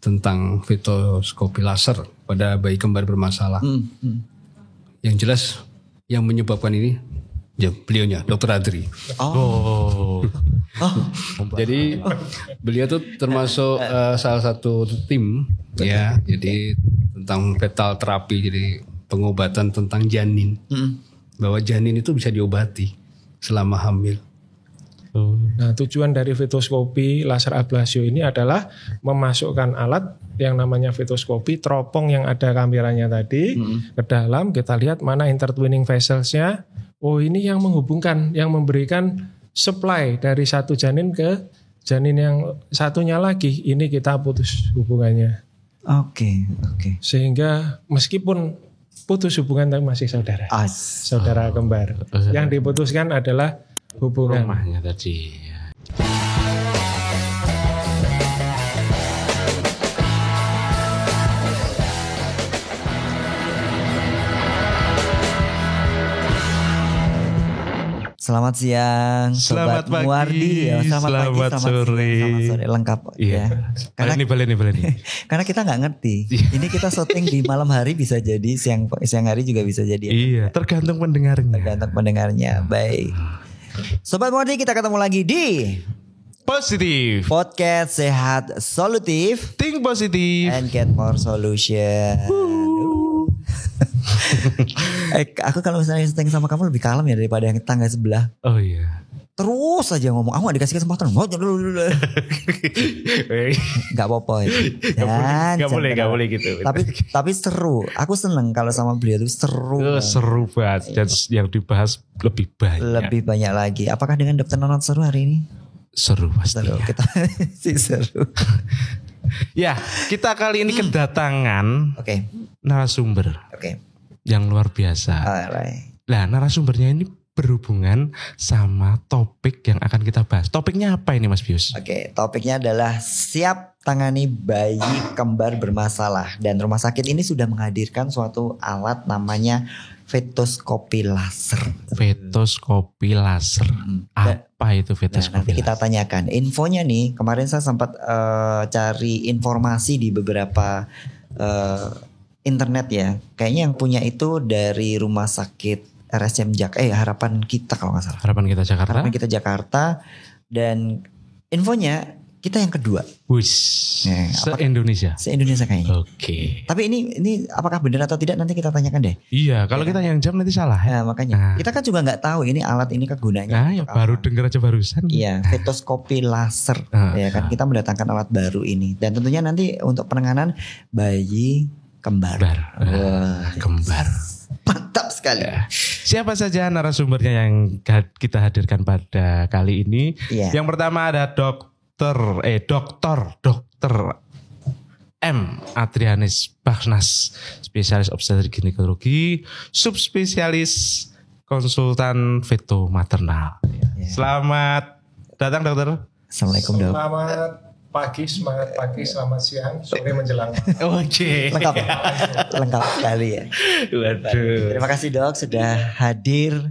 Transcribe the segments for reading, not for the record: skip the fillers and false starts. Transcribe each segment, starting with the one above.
tentang fetoskopi laser pada bayi kembar bermasalah. Yang jelas yang menyebabkan ini ya beliaunya Dr. Adri. Jadi beliau tuh termasuk salah satu tim ya. Jadi tentang fetal terapi, jadi pengobatan tentang janin. Bahwa janin itu bisa diobati selama hamil. Nah, tujuan dari fetoskopi laser ablasio ini adalah memasukkan alat yang namanya fetoskopi, teropong yang ada kameranya tadi ke dalam, kita lihat mana intertwining vessels-nya. Oh, ini yang menghubungkan, yang memberikan supply dari satu janin ke janin yang satunya lagi. Ini kita putus hubungannya. Oke. Sehingga meskipun putus hubungan tapi masih saudara. Saudara kembar. Yang diputuskan adalah hubungan rumahnya tadi. Selamat siang, Selamat pagi, Muwardi. Selamat sore. Lengkap ya. Karena boleh nih. Karena kita nggak ngerti. Ini kita syuting di malam hari bisa jadi siang hari juga bisa jadi. Iya, tergantung pendengarnya. Baik. Sobat Muwardi, kita ketemu lagi di Positif Podcast Sehat Solutif, Think Positive and Get More Solution. Aku kalau misalnya syuting sama kamu lebih kalem ya daripada yang tangga sebelah. Oh iya. Terus aja ngomong, aku gak dikasih kesempatan. Gak apa-apa ya. Gak boleh gitu. Tapi seru. Aku seneng kalau sama beliau itu seru. Seru banget. Dan yang dibahas lebih banyak. Lebih banyak lagi. Apakah dengan Dr. Nonot seru hari ini? Seru pasti. Kita sih seru. Ya, kita kali ini kedatangan narasumber. Yang luar biasa. Nah, narasumbernya ini berhubungan sama topik yang akan kita bahas. Topiknya apa ini Mas Bius? Topiknya adalah siap tangani bayi kembar bermasalah. Dan rumah sakit ini sudah menghadirkan suatu alat namanya fetoskopi laser. Fetoskopi laser. Apa itu fetoskopi nanti kita tanyakan. Infonya nih, kemarin saya sempat cari informasi di beberapa internet ya. Kayaknya yang punya itu dari rumah sakit RSCM Harapan Kita kalau nggak salah. Harapan Kita Jakarta. Dan infonya kita yang kedua. Se-Indonesia kayaknya. Oke. Tapi ini apakah benar atau tidak nanti kita tanyakan deh. Iya, kalau kita yang jam nanti salah. Nah, makanya kita kan juga nggak tahu ini alat ini kegunaannya. Baru dengar aja barusan. Iya, fetoskopi laser. Ya kan kita mendatangkan alat baru ini dan tentunya nanti untuk penanganan bayi kembar. Kembar. Mantap sekali. Siapa saja narasumbernya yang kita hadirkan pada kali ini? Yang pertama ada Dokter M. Adrianus Bakhnas, spesialis obstetrik ginekologi, subspesialis konsultan feto maternal. Selamat datang dokter. Assalamualaikum dok. Selamat pagi, semangat pagi, selamat siang, sore menjelang malam. Lengkap sekali ya. Waduh. Terima kasih dok sudah hadir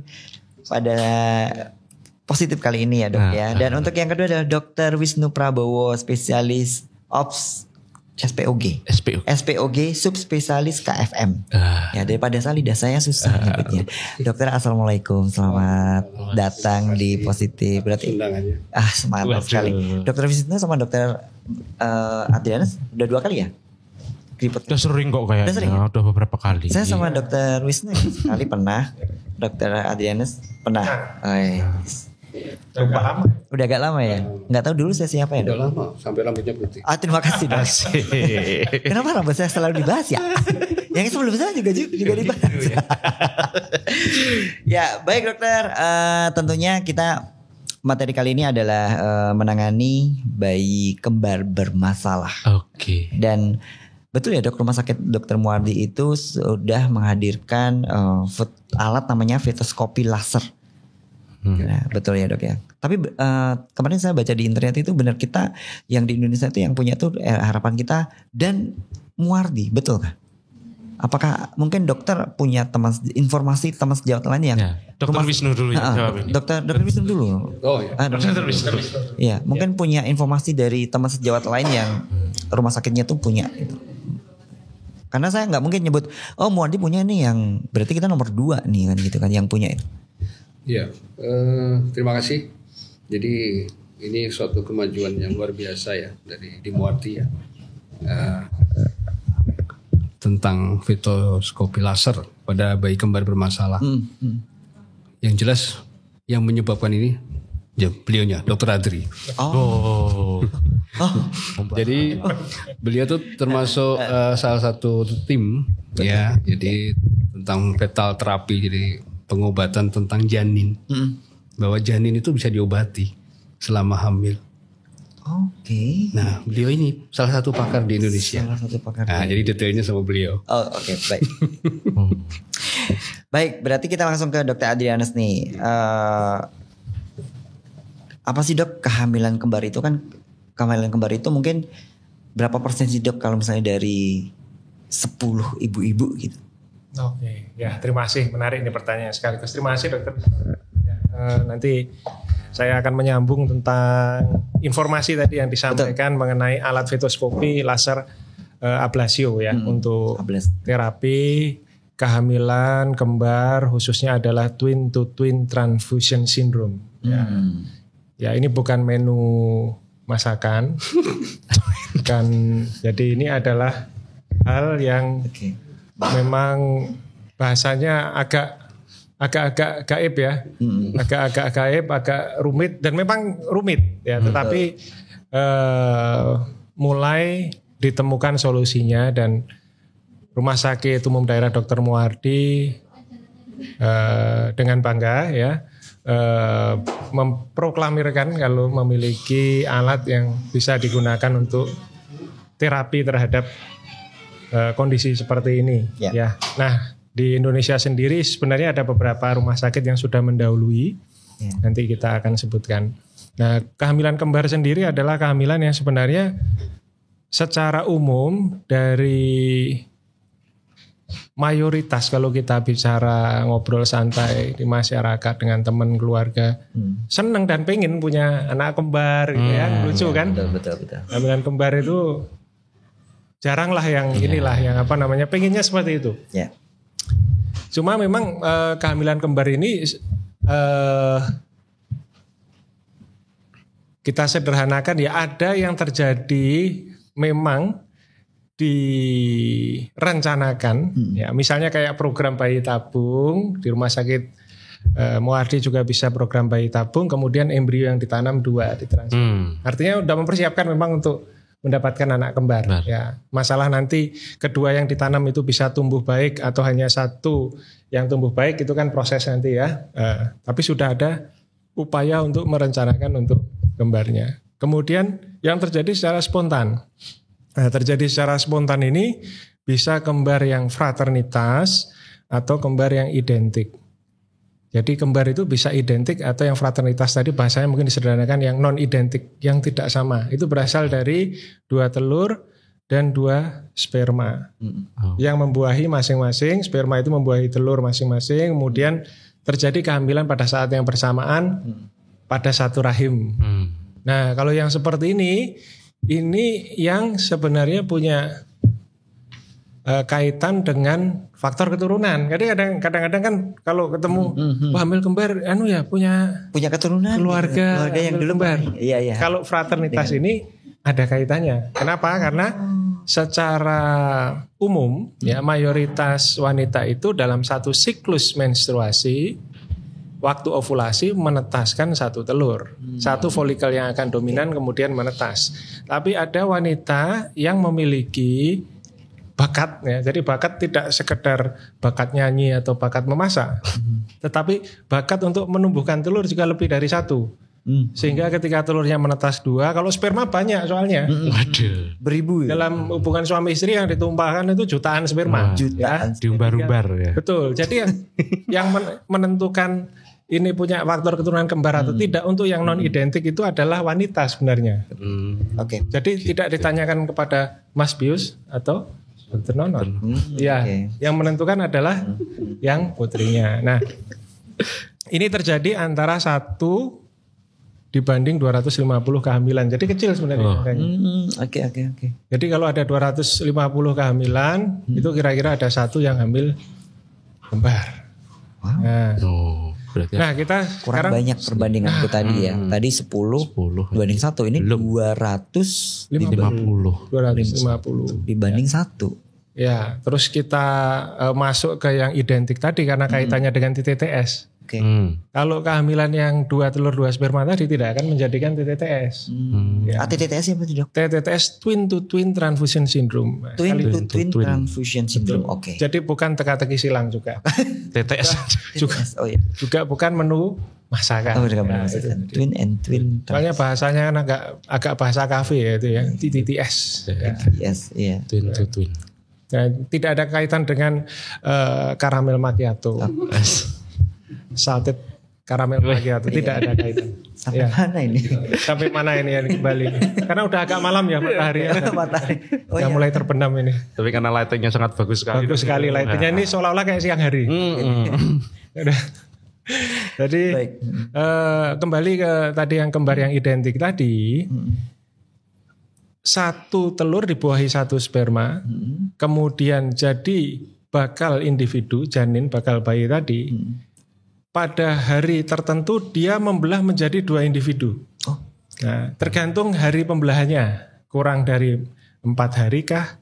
pada Positif kali ini ya dok ya. Dan untuk yang kedua adalah Dr. Wisnu Prabowo, spesialis OPS SPOG subspesialis KFM. Ya daripada lidah saya susah nyebutnya. Dokter assalamualaikum, selamat datang di Positif. Berarti semangat sekali. Dokter Wisnu sama Dokter Adrianus udah 2 kali ya? Udah sering kok kayaknya. Udah beberapa kali. Saya sama Dokter Wisnu sekali pernah. Dokter Adrianus pernah. Udah agak lama ya. Nggak tahu dulu saya siapa ya. Udah lama sampai rambutnya putih. Terima kasih dok. Kenapa rambut saya selalu dibahas ya? Yang sebelumnya juga dibahas. Ya baik dokter. Tentunya kita materi kali ini adalah menangani bayi kembar bermasalah. Dan betul ya dok, rumah sakit Dr. Muwardi itu sudah menghadirkan alat namanya fetoskopi laser. Nah, betul ya dok ya. Tapi kemarin saya baca di internet itu benar kita yang di Indonesia itu yang punya tuh Harapan Kita dan Muwardi, betul kah? Apakah mungkin dokter punya informasi teman sejawat lain yang Dokter Wisnu dulu ya jawab ini. Dokter Wisnu dulu. Dokter Wisnu. Iya, mungkin punya informasi dari teman sejawat lain yang rumah sakitnya tuh punya gitu. Karena saya nggak mungkin nyebut, oh Muardi punya nih yang berarti kita nomor 2 nih kan gitu kan yang punya itu. Iya, terima kasih. Jadi ini suatu kemajuan yang luar biasa ya dari di Muardi ya. Tentang fetoskopi laser pada bayi kembar bermasalah. Yang jelas yang menyebabkan ini ya beliaunya Dr. Adri. Jadi beliau tuh termasuk salah satu tim ya. Jadi tentang fetal terapi, jadi pengobatan tentang janin. Bahwa janin itu bisa diobati selama hamil. Oke. Nah, beliau ini salah satu pakar di Indonesia. Salah satu pakar. Nah, jadi detailnya sama beliau. Oh, oke, baik. Baik, berarti kita langsung ke Dr. Adrianus nih. Apa sih Dok kehamilan kembar itu kan? Kehamilan kembar itu mungkin berapa persen sih Dok kalau misalnya dari 10 ibu-ibu gitu? Oke, ya terima kasih, menarik ini pertanyaan sekaligus. Terima kasih Dokter. Ya, nanti saya akan menyambung tentang informasi tadi yang disampaikan mengenai alat fetoskopi laser ablasio ya untuk terapi kehamilan kembar, khususnya adalah twin to twin transfusion syndrome. Ya ini bukan menu masakan, kan? Jadi ini adalah hal yang memang bahasanya agak gaib ya, agak gaib, agak rumit dan memang rumit ya. Tetapi mulai ditemukan solusinya dan Rumah Sakit Umum Daerah Dr. Muardi dengan bangga ya memproklamirkan kalau memiliki alat yang bisa digunakan untuk terapi terhadap kondisi seperti ini ya. Nah, di Indonesia sendiri sebenarnya ada beberapa rumah sakit yang sudah mendahului. Nanti kita akan sebutkan. Nah, kehamilan kembar sendiri adalah kehamilan yang sebenarnya secara umum dari mayoritas kalau kita bicara ngobrol santai di masyarakat dengan teman keluarga seneng dan pengen punya anak kembar gitu ya. Lucu kan? Betul. Kehamilan kembar itu jarang lah yang inilah yang apa namanya pengennya seperti itu. Cuma memang kehamilan kembar ini kita sederhanakan ya, ada yang terjadi memang direncanakan ya, misalnya kayak program bayi tabung di Rumah Sakit Muardi juga bisa program bayi tabung, kemudian embrio yang ditanam 2 ditransfer. Artinya udah mempersiapkan memang untuk mendapatkan anak kembar. Ya, masalah nanti kedua yang ditanam itu bisa tumbuh baik atau hanya satu yang tumbuh baik itu kan proses nanti ya. Tapi sudah ada upaya untuk merencanakan untuk kembarnya. Kemudian yang terjadi secara spontan. Terjadi secara spontan ini bisa kembar yang fraternitas atau kembar yang identik. Jadi kembar itu bisa identik atau yang fraternitas tadi bahasanya mungkin disederhanakan yang non identik, yang tidak sama. Itu berasal dari 2 telur dan 2 sperma yang membuahi masing-masing. Sperma itu membuahi telur masing-masing, kemudian terjadi kehamilan pada saat yang bersamaan pada satu rahim. Nah, kalau yang seperti ini yang sebenarnya punya kaitan dengan faktor keturunan. Jadi kadang-kadang kan kalau ketemu hamil kembar punya keturunan keluarga yang dulu kembar. Iya. Kalau fraternitas ini ada kaitannya. Kenapa? Karena secara umum ya mayoritas wanita itu dalam satu siklus menstruasi waktu ovulasi menetaskan 1 telur. 1 folikel yang akan dominan kemudian menetas. Tapi ada wanita yang memiliki bakat ya. Jadi bakat tidak sekedar bakat nyanyi atau bakat memasak. Tetapi bakat untuk menumbuhkan telur juga lebih dari 1. Sehingga ketika telurnya menetas 2, kalau sperma banyak soalnya. Waduh. Beribu ya. Dalam hubungan suami istri yang ditumpahkan itu jutaan sperma. Jutaan. Diumbar-umbar ya. Betul. Jadi yang menentukan ini punya faktor keturunan kembar atau tidak untuk yang non identik itu adalah wanita sebenarnya. Oke. Jadi tidak ditanyakan kepada Mas Bius atau Dr. Nonon. Yang menentukan adalah yang putrinya. Nah, ini terjadi antara 1 dibanding 250 kehamilan. Jadi kecil sebenarnya angkanya. Oke. Jadi kalau ada 250 kehamilan, itu kira-kira ada 1 yang hamil kembar. Wow. Nah, kita kurang banyak perbandinganku tadi ya. Tadi 10 dibanding 1, ini 250 dibanding 1. Ya, terus kita masuk ke yang identik tadi karena kaitannya dengan TTTS. Kalau kehamilan yang 2 telur 2 sperma tadi tidak akan menjadikan TTTS. TTTS apa itu, Dok? TTTS twin to twin transfusion syndrome. Twin to twin transfusion syndrome. Oke. Jadi bukan teka-teki silang juga. TTS juga bukan menu masakan. Twin and twin. Soalnya bahasanya kan agak bahasa kafe ya itu ya. TTTS. Yes, iya. Twin to twin. Nah, tidak ada kaitan dengan karamel macchiato. Salted karamel macchiato tidak ada kaitan. Sampai mana ini? Sampai mana ini yang kembali? Karena udah agak malam ya matahari. Yang mulai terbenam ini. Tapi karena lightingnya sangat bagus sekali. Bagus sekali lightingnya ini seolah-olah kayak siang hari. Jadi kembali ke tadi yang kembar yang identik tadi. 1 telur dibuahi 1 sperma, kemudian jadi bakal individu janin bakal bayi tadi. Pada hari tertentu dia membelah menjadi 2 individu. Nah, tergantung hari pembelahannya. Kurang dari 4 hari kah?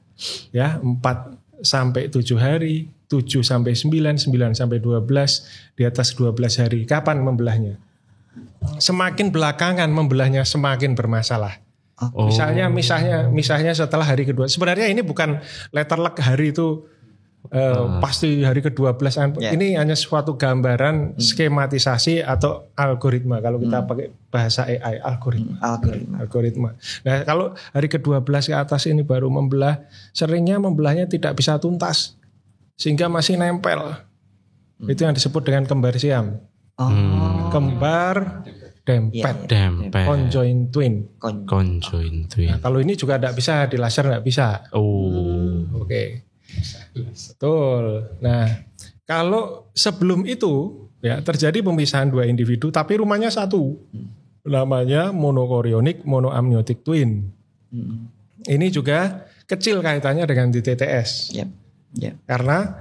Ya, 4 sampai 7 hari, 7 sampai 9, 9 sampai 12, di atas 12 hari. Kapan membelahnya? Semakin belakangan membelahnya semakin bermasalah. Misalnya setelah hari kedua. Sebenarnya ini bukan letter luck hari itu pasti hari ke-12. Ini hanya suatu gambaran skematisasi atau algoritma. Kalau kita pakai bahasa AI, algoritma. Nah, kalau hari ke-12 ke atas ini baru membelah, seringnya membelahnya tidak bisa tuntas sehingga masih nempel. Itu yang disebut dengan kembar siam. Kembar dempet. Conjoined twin. Nah, kalau ini juga tidak bisa, di laser tidak bisa. Oke. Betul. Nah, kalau sebelum itu ya terjadi pemisahan 2 individu tapi rumahnya 1. Namanya monokorionik monoamniotic twin. Ini juga kecil kaitannya dengan TTS. Karena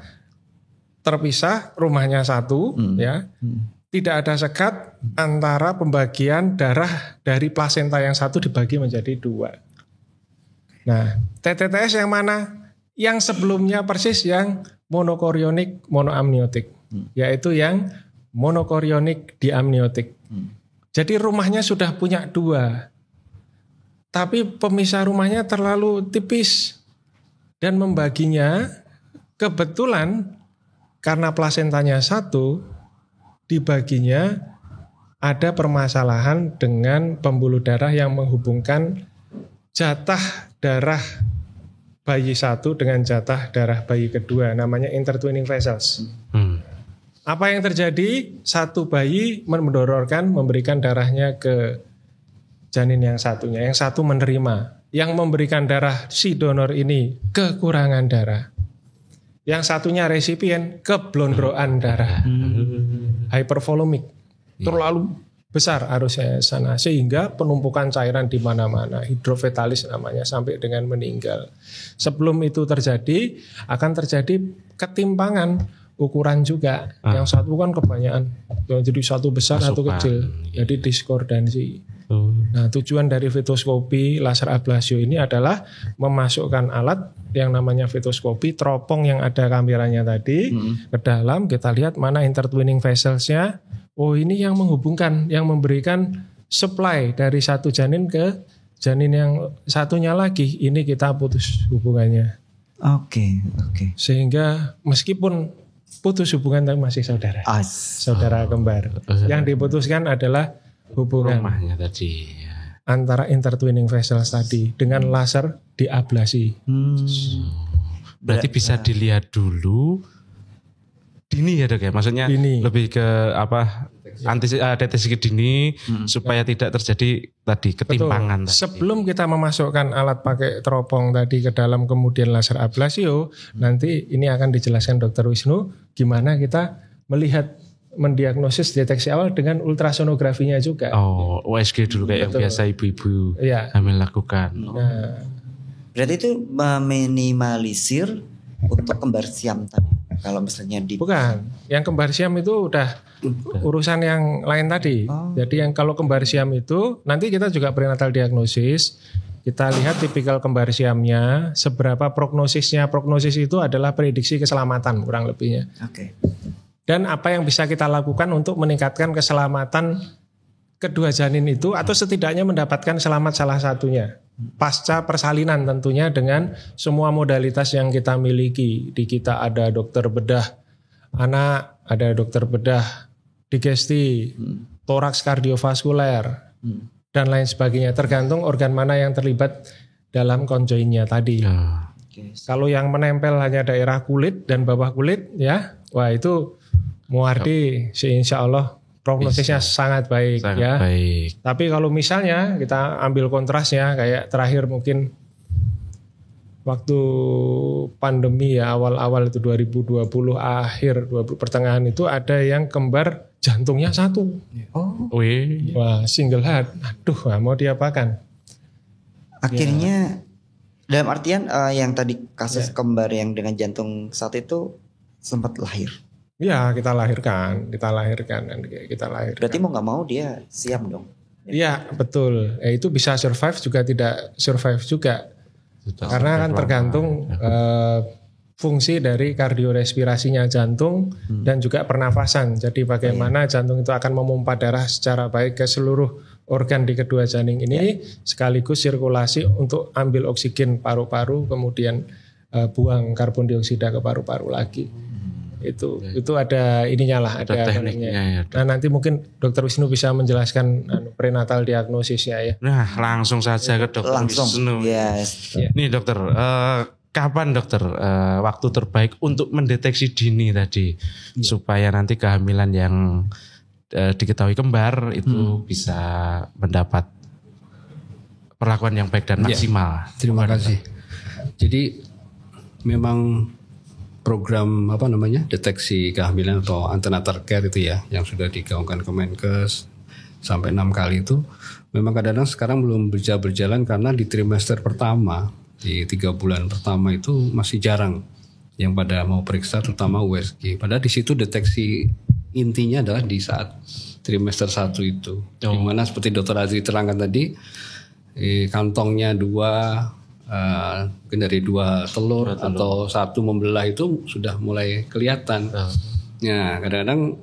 terpisah rumahnya 1 ya. Tidak ada sekat antara pembagian darah dari plasenta yang 1 dibagi menjadi 2. Nah, TTS yang mana? Yang sebelumnya persis yang monokorionik monoamniotik, yaitu yang monokorionik diamniotik. Jadi rumahnya sudah punya 2, tapi pemisah rumahnya terlalu tipis dan membaginya kebetulan karena plasentanya 1, dibaginya ada permasalahan dengan pembuluh darah yang menghubungkan jatah darah bayi 1 dengan jatah darah bayi kedua, namanya intertwining vessels. Apa yang terjadi? 1 bayi mendonorkan, memberikan darahnya ke janin yang satunya, yang 1 menerima. Yang memberikan darah si donor ini kekurangan darah. Yang satunya resipien keblondroan darah. Hypervolemic. Terlalu besar arusnya sana sehingga penumpukan cairan di mana-mana, hidrofetalis namanya, sampai dengan meninggal. Sebelum itu terjadi akan terjadi ketimpangan ukuran juga. Yang 1 kan kebanyakan, jadi 1 besar, 1 kecil, jadi diskordansi. Nah, tujuan dari fetoskopi laser ablasio ini adalah memasukkan alat yang namanya fetoskopi, teropong yang ada kameranya tadi ke dalam, kita lihat mana intertwining vesselsnya. Ini yang menghubungkan, yang memberikan supply dari 1 janin ke janin yang satunya lagi. Ini kita putus hubungannya. Oke. Sehingga meskipun putus hubungan tapi masih saudara. Saudara kembar. Yang diputuskan adalah hubungan rumahnya tadi. Antara intertwining vessels tadi dengan laser diablasi. Berarti bisa dilihat dulu dini ya, Dok ya, maksudnya dini. Lebih ke apa, deteksi dini supaya tidak terjadi tadi ketimpangan. Sebelum kita memasukkan alat pakai teropong tadi ke dalam kemudian laser ablasio, nanti ini akan dijelaskan Dr. Wisnu gimana kita melihat mendiagnosis deteksi awal dengan ultrasonografinya juga. Oh, USG dulu kayak yang biasa ibu-ibu hamil lakukan. Nah, berarti itu meminimalisir untuk kembar siam tadi. Kalau misalnya bukan, yang kembar siam itu udah urusan yang lain tadi. Jadi yang kalau kembar siam itu nanti kita juga prenatal diagnosis. Kita lihat tipikal kembar siamnya, seberapa prognosisnya. Prognosis itu adalah prediksi keselamatan kurang lebihnya. Oke. Dan apa yang bisa kita lakukan untuk meningkatkan keselamatan kedua janin itu atau setidaknya mendapatkan selamat salah satunya. Pasca persalinan tentunya dengan semua modalitas yang kita miliki. Di kita ada dokter bedah anak, ada dokter bedah digesti, toraks kardiovaskuler, dan lain sebagainya. Tergantung organ mana yang terlibat dalam conjoinnya tadi. Kalau yang menempel hanya daerah kulit dan bawah kulit, ya, wah itu Muardi insya Allah prognosisnya sangat baik, ya. Baik. Tapi kalau misalnya kita ambil kontrasnya, kayak terakhir mungkin waktu pandemi ya, awal-awal itu 2020 akhir 20 pertengahan itu ada yang kembar jantungnya satu. Wah, single heart. Aduh, mau diapakan? Akhirnya dalam artian yang tadi kasus kembar yang dengan jantung satu itu sempat lahir. Ya, kita lahirkan. Berarti mau nggak mau dia siam dong. Iya, betul. Itu bisa survive juga tidak survive juga. Karena kan tergantung fungsi dari kardiorespirasinya jantung dan juga pernafasan. Jadi bagaimana jantung itu akan memompa darah secara baik ke seluruh organ di kedua janin ini, sekaligus sirkulasi untuk ambil oksigen paru-paru, kemudian buang karbon dioksida ke paru-paru lagi. Itu ada ininya lah, ada tekniknya. Nah, nanti mungkin Dokter Wisnu bisa menjelaskan prenatal diagnosisnya ya. Nah, langsung saja ke Dokter Wisnu. Yes. Nih dokter, kapan dokter waktu terbaik untuk mendeteksi dini tadi supaya nanti kehamilan yang diketahui kembar itu bisa mendapat perlakuan yang baik dan maksimal. Terima kasih. Jadi memang program deteksi kehamilan atau antenatal care itu ya yang sudah digaungkan Kemenkes sampai 6 kali itu memang kadang-kadang sekarang belum berjalan karena di trimester pertama, di 3 bulan pertama itu masih jarang yang pada mau periksa, terutama USG. Padahal di situ deteksi intinya adalah di saat trimester 1 itu. Dimana seperti Dr. Azri terangkan tadi, kantongnya mungkin dari 2 telur atau 1 membelah itu sudah mulai kelihatan. Ya, kadang-kadang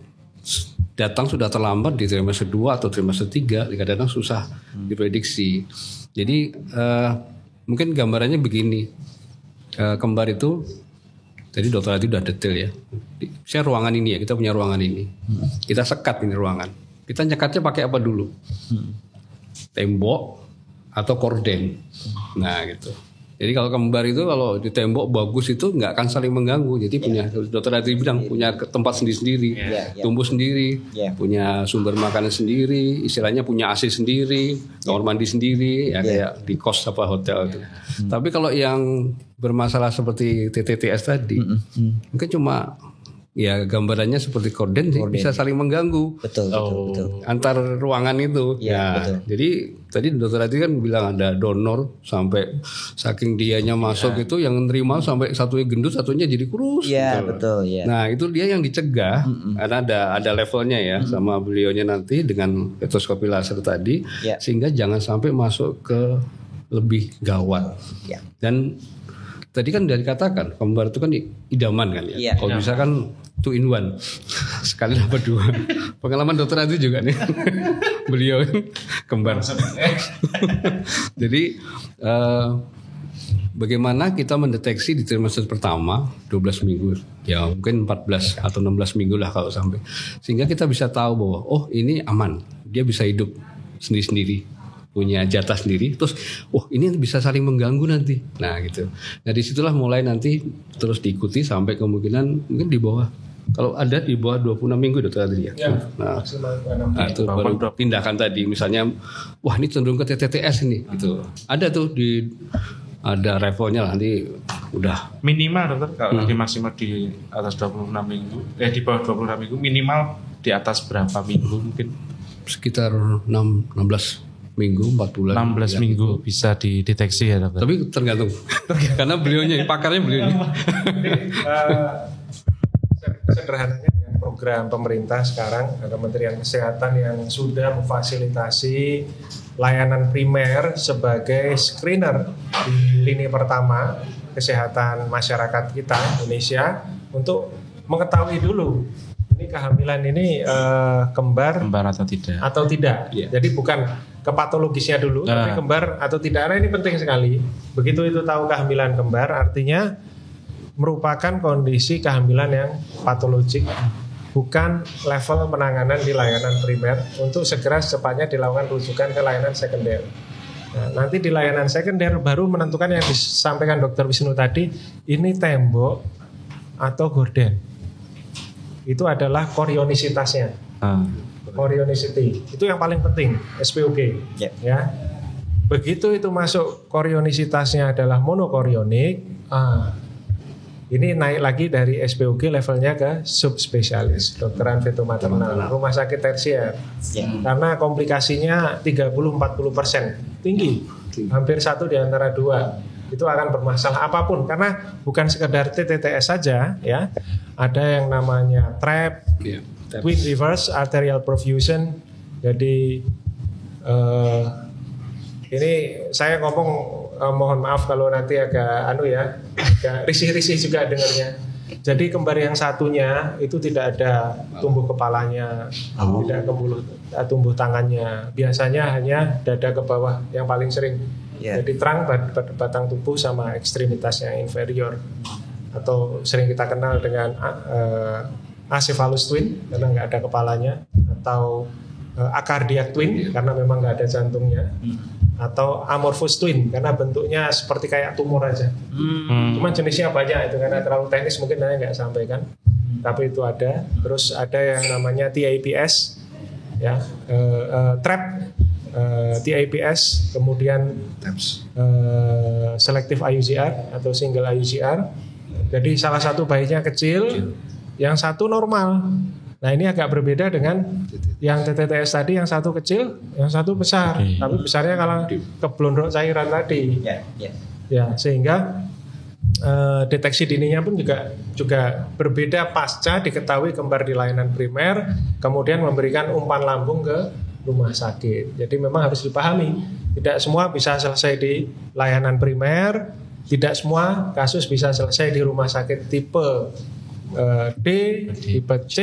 datang sudah terlambat di trimester 2 atau trimester 3, kadang-kadang susah diprediksi. Jadi mungkin gambarannya begini, kembar itu, tadi dokter tadi udah detail ya. Saya ruangan ini ya, kita punya ruangan ini. Kita sekat ini ruangan. Kita nyekatnya pakai apa dulu? Tembok atau korden. Nah gitu. Jadi kalau kembar itu kalau di tembok bagus itu nggak akan saling mengganggu. Jadi punya dokter Adri bilang punya tempat sendiri, tumbuh sendiri, punya sumber makanan sendiri, istilahnya punya AC sendiri, kamar mandi sendiri, ya kayak di kos apa hotel itu. Tapi kalau yang bermasalah seperti TTTS tadi, mungkin cuma ya gambarannya seperti korden sih, bisa saling mengganggu. Betul. Antar ruangan itu. Betul. Jadi tadi dokter tadi kan bilang ada donor sampai saking dianya masuk itu yang nerima sampai satunya gendut, satunya jadi kurus. Iya, gitu. betul. Ya. Nah itu dia yang dicegah karena ada levelnya ya sama beliaunya nanti dengan stetoskopi laser tadi, sehingga jangan sampai masuk ke lebih gawat. Dan tadi kan udah dikatakan kembar itu kan idaman kan ya. Kalau bisa kan 2 in 1 sekali dapat 2. Pengalaman dokter Adi juga nih. Beliau kembar. Jadi bagaimana kita mendeteksi di trimester pertama 12 minggu, ya mungkin 14 atau 16 minggu lah kalau sampai, sehingga kita bisa tahu bahwa oh ini aman, dia bisa hidup sendiri-sendiri, punya jatah sendiri, terus ini bisa saling mengganggu nanti. Nah gitu. Nah disitulah mulai nanti terus diikuti sampai kemungkinan mungkin di bawah, kalau ada di bawah 26 minggu dokter Adri ya. Nah itu baru tindakan tadi, misalnya wah ini cenderung ke TTTS ini gitu. Ada tuh ada levelnya lah, nanti udah minimal dokter kalau nanti maksimal di atas 26 minggu, di bawah 26 minggu minimal di atas berapa minggu mungkin? Sekitar 16 minggu, 4 bulan. 16 minggu bisa dideteksi ya dokter? Tapi tergantung. Karena beliaunya, pakarnya beliaunya. Sederhananya dengan program pemerintah sekarang, Kementerian Kesehatan yang sudah memfasilitasi layanan primer sebagai screener di lini pertama kesehatan masyarakat kita Indonesia untuk mengetahui dulu ini kehamilan ini kembar atau tidak. Yeah. Jadi bukan ke patologisnya dulu, tapi kembar atau tidak. Karena ini penting sekali. Begitu itu tahu kehamilan kembar, artinya merupakan kondisi kehamilan yang patologik, bukan level penanganan di layanan primer untuk segera secepatnya dilakukan rujukan ke layanan sekunder. Nah, nanti di layanan sekunder baru menentukan yang disampaikan Dr. Wisnu tadi, ini tembok atau gorden. Itu adalah korionisitasnya. Korionicity itu yang paling penting, SPOG. Ya. Begitu itu masuk korionisitasnya adalah monokorionik, ini naik lagi dari SPOG levelnya ke subspesialis, kedokteran feto-maternal, rumah sakit tersier. Karena komplikasinya 30-40% tinggi, hampir 1 di antara 2 itu akan bermasalah apapun, karena bukan sekedar TTTS saja, ya, ada yang namanya TRAP, twin reverse arterial perfusion. Jadi ini saya ngomong mohon maaf kalau nanti agak agak risih-risih juga dengarnya. Jadi kembar yang satunya itu tidak ada tumbuh kepalanya, tidak tumbuh tangannya. Biasanya hanya dada ke bawah yang paling sering. Jadi terang batang tubuh sama ekstremitasnya inferior, atau sering kita kenal dengan acephalous twin karena nggak ada kepalanya, atau acardiac twin karena memang nggak ada jantungnya, atau amorphous twin karena bentuknya seperti kayak tumor aja. Cuman jenisnya banyak itu, karena terlalu teknis mungkin saya nggak sampaikan, tapi itu ada. Terus ada yang namanya TAPS, ya, TRAP, TAPS, kemudian selective IUCR atau single IUCR. Jadi salah satu bayinya kecil, yang satu normal. Nah, ini agak berbeda dengan yang TTTS tadi, yang satu kecil, yang satu besar. Tapi besarnya kalau keblondrok cairan tadi. Ya, sehingga deteksi dininya pun juga berbeda pasca diketahui kembar di layanan primer, kemudian memberikan umpan lambung ke rumah sakit. Jadi memang harus dipahami, tidak semua bisa selesai di layanan primer, tidak semua kasus bisa selesai di rumah sakit tipe D, tipe C,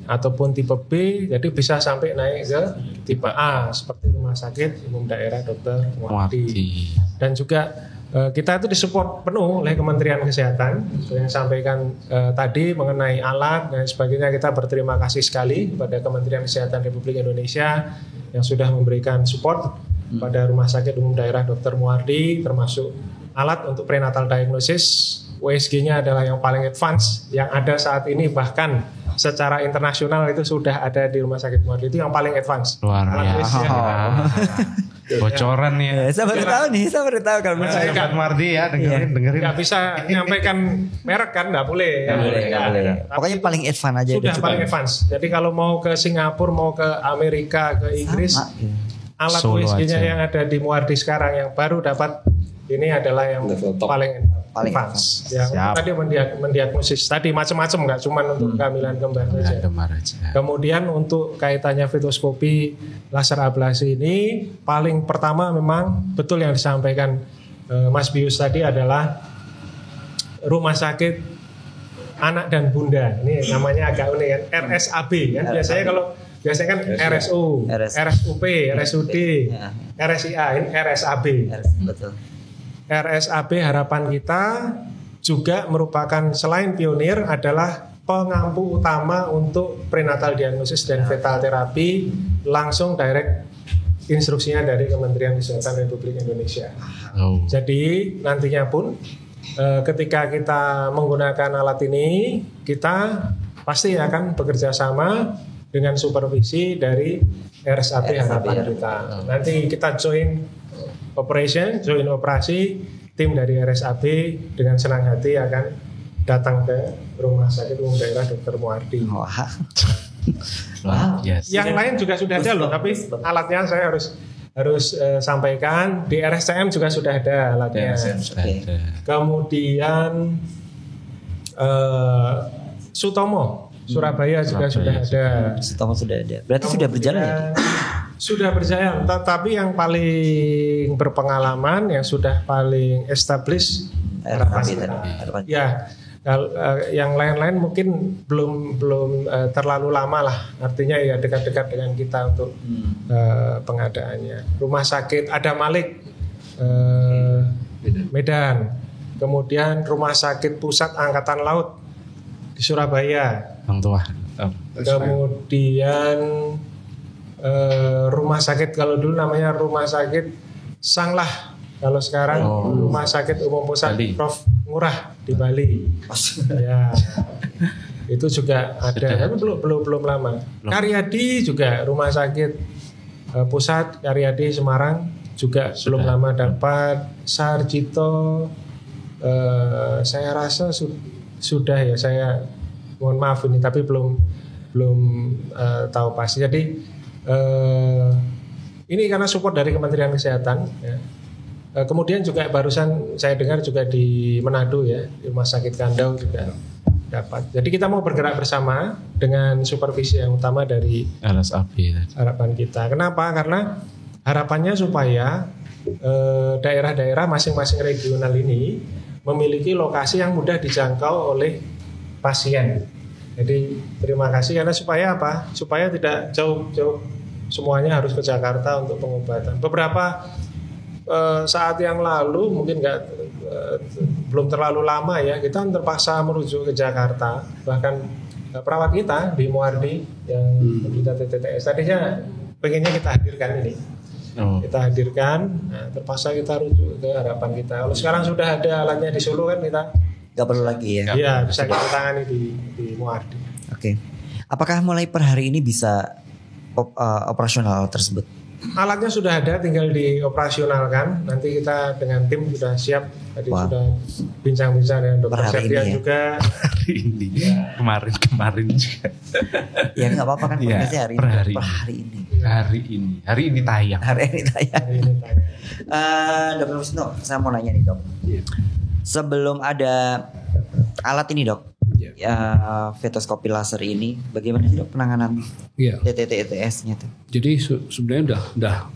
ataupun tipe B. Jadi bisa sampai naik ke tipe A seperti Rumah Sakit Umum Daerah Dr. Muardi. Dan juga kita itu disupport penuh oleh Kementerian Kesehatan. Yang sampaikan tadi mengenai alat dan sebagainya, kita berterima kasih sekali kepada Kementerian Kesehatan Republik Indonesia yang sudah memberikan support pada Rumah Sakit Umum Daerah Dr. Muardi, termasuk alat untuk prenatal diagnosis. USG-nya adalah yang paling advance yang ada saat ini, bahkan secara internasional itu sudah ada di Rumah Sakit Muardi, itu yang paling advance. Luar biasa. Bocoran ya. Saya baru tahu kalau Rumah Sakit Muardi ya, dengerin. Nggak bisa menyampaikan merek kan, nggak boleh. Pokoknya paling advance aja. Sudah paling advance. Jadi kalau mau ke Singapura, mau ke Amerika, ke Inggris, alat USG-nya yang ada di Muardi sekarang yang baru dapat ini adalah yang paling advance. Yang tadi mendiagnosis tadi macam-macam, nggak cuma untuk kehamilan kembar saja. Kemudian untuk kaitannya fetoskopi laser ablasi ini, paling pertama memang betul yang disampaikan Mas Bius tadi adalah rumah sakit anak dan bunda. Ini namanya agak unik kan, RSAB kan. Biasanya kan RSU, RSUP, RSUD, RSIA, ini RSAB. Betul. RSAB harapan kita juga merupakan, selain pionir, adalah pengampu utama untuk prenatal diagnosis dan fetal terapi, langsung direct instruksinya dari Kementerian Kesehatan Republik Indonesia. Jadi nantinya pun ketika kita menggunakan alat ini, kita pasti akan bekerja sama dengan supervisi dari RSAB harapan kita. Nanti kita join operasi, tim dari RSAB dengan senang hati akan datang ke Rumah Sakit Umum Daerah Dr. Muardi. Wow. Yes. Yang lain juga sudah ada loh, tapi alatnya saya harus sampaikan di RSCM juga sudah ada alatnya. Kemudian Sutomo Surabaya juga sudah ada. Sutomo sudah ada. Berarti sudah berjalan ya? Sudah berjalan, tapi yang paling berpengalaman, yang sudah paling established Harapan. Ya, yang lain-lain mungkin belum terlalu lama lah. Artinya ya dekat-dekat dengan kita untuk pengadaannya. Rumah sakit Ada Malik Medan. Kemudian Rumah Sakit Pusat Angkatan Laut di Surabaya. Bang Tua. Kemudian rumah sakit, kalau dulu namanya Rumah Sakit Sanglah, kalau sekarang Rumah Sakit Umum Pusat Bali. Prof Ngurah di Bali. Ya, itu juga ada, tapi belum lama. Karyadi juga Rumah Sakit Pusat Karyadi Semarang juga belum lama dapat. Sarjito saya rasa sudah ya, saya mohon maaf ini, tapi belum tahu pasti. Jadi ini karena support dari Kementerian Kesehatan ya. Kemudian juga barusan saya dengar juga di Manado ya, di Rumah Sakit Kandau juga dapat. Jadi kita mau bergerak bersama dengan supervisi yang utama dari RSAB. Harapan kita. Kenapa? Karena harapannya supaya daerah-daerah masing-masing regional ini memiliki lokasi yang mudah dijangkau oleh pasien. Jadi terima kasih, karena supaya apa? Supaya tidak jauh-jauh semuanya harus ke Jakarta untuk pengobatan. Beberapa saat yang lalu, mungkin belum terlalu lama ya, kita terpaksa merujuk ke Jakarta. Bahkan perawat kita di Muardi yang menderita TTS tadinya pengennya kita hadirkan ini. Kita hadirkan, terpaksa kita rujuk ke Harapan Kita. Kalau sekarang sudah ada alatnya di Solo kan, kita nggak perlu lagi ya? Iya, bisa kita tangani di Muardi. Oke. Apakah mulai per hari ini bisa operasional tersebut? Alatnya sudah ada, tinggal dioperasionalkan. Nanti kita dengan tim sudah siap. Tadi sudah bincang-bincang dengan Dokter Septian juga. Hari ini, kemarin juga. Ya nggak apa-apa kan, ya, hari ini. Hari ini tayang. Dokter Wisnu, saya mau nanya nih dok. Sebelum ada alat ini dok, fetoskopi laser ini, bagaimana sih dok penanganan TTS-nya tuh? Jadi sebenarnya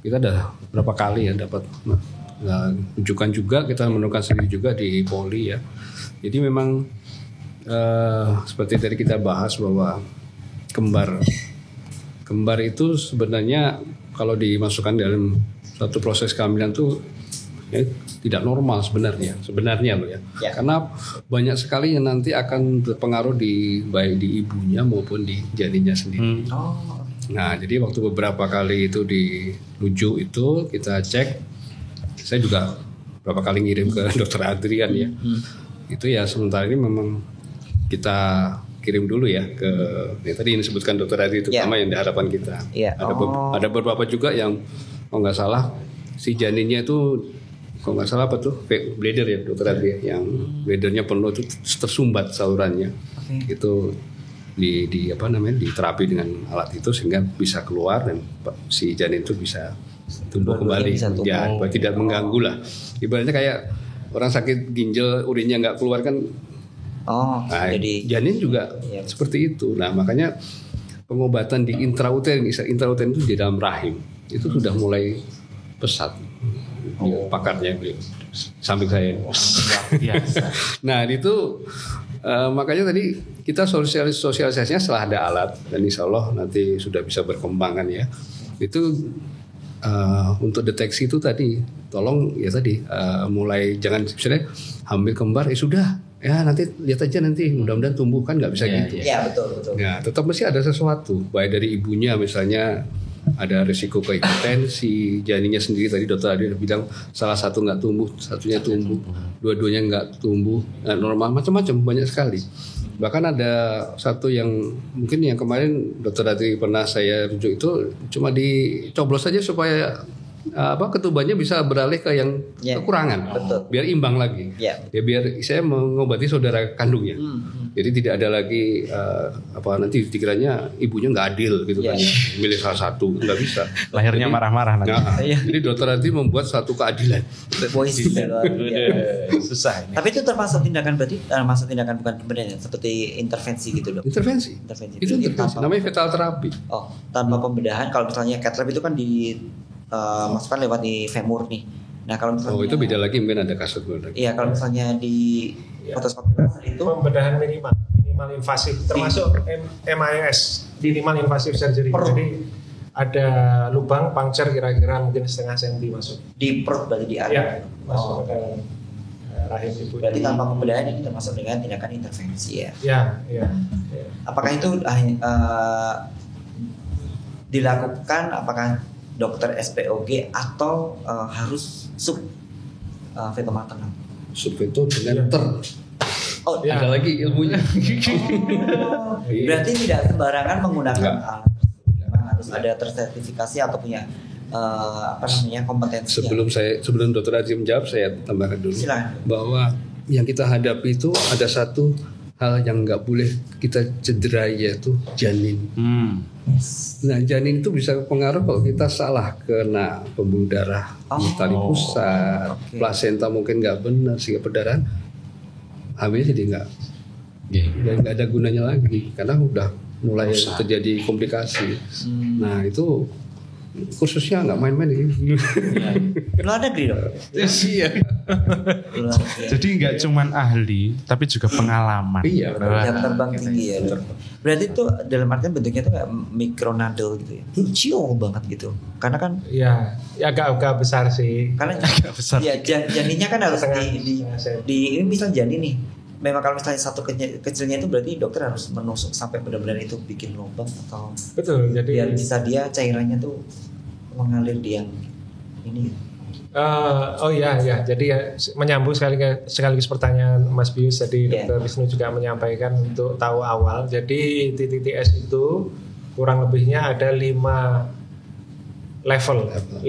kita udah berapa kali ya dapat rujukan juga, kita menemukan sendiri juga di Poli ya. Jadi memang seperti tadi kita bahas bahwa kembar itu sebenarnya kalau dimasukkan dalam satu proses kehamilan tuh ya, tidak normal sebenarnya loh ya. Karena banyak sekali yang nanti akan berpengaruh baik di ibunya maupun di janinnya sendiri. Nah, jadi waktu beberapa kali itu dirujuk itu kita cek, saya juga beberapa kali ngirim ke Dokter Adrian ya. Itu ya sementara ini memang kita kirim dulu ya ke tadi yang disebutkan Dokter Adrian, terutama yang di Harapan Kita. Ada beberapa juga yang kalau nggak salah si janinnya itu kalau nggak salah apa tuh bladder ya Dokter Adrian, yang bladdernya penuh itu tersumbat salurannya. Itu diterapi dengan alat itu sehingga bisa keluar dan si janin itu bisa tumbuh kembali. Ya, tidak mengganggu lah. Ibaratnya kayak orang sakit ginjal urinnya nggak keluar kan. Jadi janin juga seperti itu. Nah, makanya pengobatan di intrauterin itu di dalam rahim itu sudah mulai pesat. Pakarnya beliau samping saya. Nah, itu makanya tadi kita sosialisasinya setelah ada alat, dan insya Allah nanti sudah bisa berkembang kan ya. Itu untuk deteksi itu tadi tolong ya tadi mulai jangan misalnya hamil kembar sudah ya nanti lihat aja nanti mudah-mudahan tumbuh, kan nggak bisa gitu. Iya betul. Ya tetap mesti ada sesuatu baik dari ibunya, misalnya ada risiko kehipertensi, janinnya sendiri tadi dokter Adi bilang salah satu nggak tumbuh, satunya tumbuh, dua-duanya nggak tumbuh, normal, macam-macam banyak sekali. Bahkan ada satu yang mungkin yang kemarin dokter Adi pernah saya rujuk itu cuma dicoblos saja supaya ketubannya bisa beralih ke yang kekurangan, biar imbang lagi. Ya biar saya mengobati saudara kandungnya. Jadi tidak ada lagi nanti dikiranya ibunya nggak adil gitu kan, milih salah satu, nggak bisa. Lahirnya marah-marah nanti. Jadi dokter nanti membuat satu keadilan. Susah. Ini. Tapi itu termasuk tindakan bukan pemberdayaan, seperti intervensi gitu dok. Intervensi. Itu intervensi. Namanya fetal terapi. Tanpa pembedahan. Kalau misalnya cath lab itu kan masukkan lewat di femur nih. Nah kalau misalnya itu beda lagi, mungkin ada kasus lagi. Iya, kalau misalnya di fotoskopi itu pembedahan minimal invasif, termasuk MIS, minimal invasive surgery. Jadi ada lubang puncture kira-kira mungkin setengah senti masuk di perut, berarti di area masuk ke rahim ibu. Berarti tanpa pembedahan ini termasuk dengan tindakan intervensi ya. Ya. Apakah itu dilakukan apakah dokter SPOG atau harus sub feto maternal? Sub feto dengan ada lagi ilmunya. Berarti tidak sembarangan menggunakan alat. Harus ada tersertifikasi atau punya kompetensi. Sebelum Dr. Aji menjawab, saya tambahkan dulu. Silakan. Bahwa yang kita hadapi itu ada satu hal yang nggak boleh kita cederai, yaitu janin. Nah, janin itu bisa pengaruh kalau kita salah kena pembuluh darah, tali pusat, plasenta mungkin nggak benar, sehingga perdarahan hamil jadi nggak ada gunanya lagi karena udah mulai terjadi komplikasi. Nah itu khususnya nggak main-main ini. Luar negeri dong. Iya. Jadi nggak cuman ahli, tapi juga pengalaman. Iya. Jam terbang tinggi ya. Berarti itu dalam artian bentuknya itu kayak micronadel gitu ya. Kecil banget gitu. Karena kan. Ya agak besar sih. Karena agak besar. Ya janinnya kan harus di ini misal janin nih. Memang kalau misalnya satu kecilnya itu berarti dokter harus menusuk sampai benar-benar itu bikin lubang atau betul. Jadi biar bisa dia cairannya tuh mengalir di yang ini. Jadi menyambung sekaligus pertanyaan Mas Bius tadi, Dr. Wisnu juga menyampaikan untuk tahu awal. Jadi TTTS itu kurang lebihnya ada 5 level, 5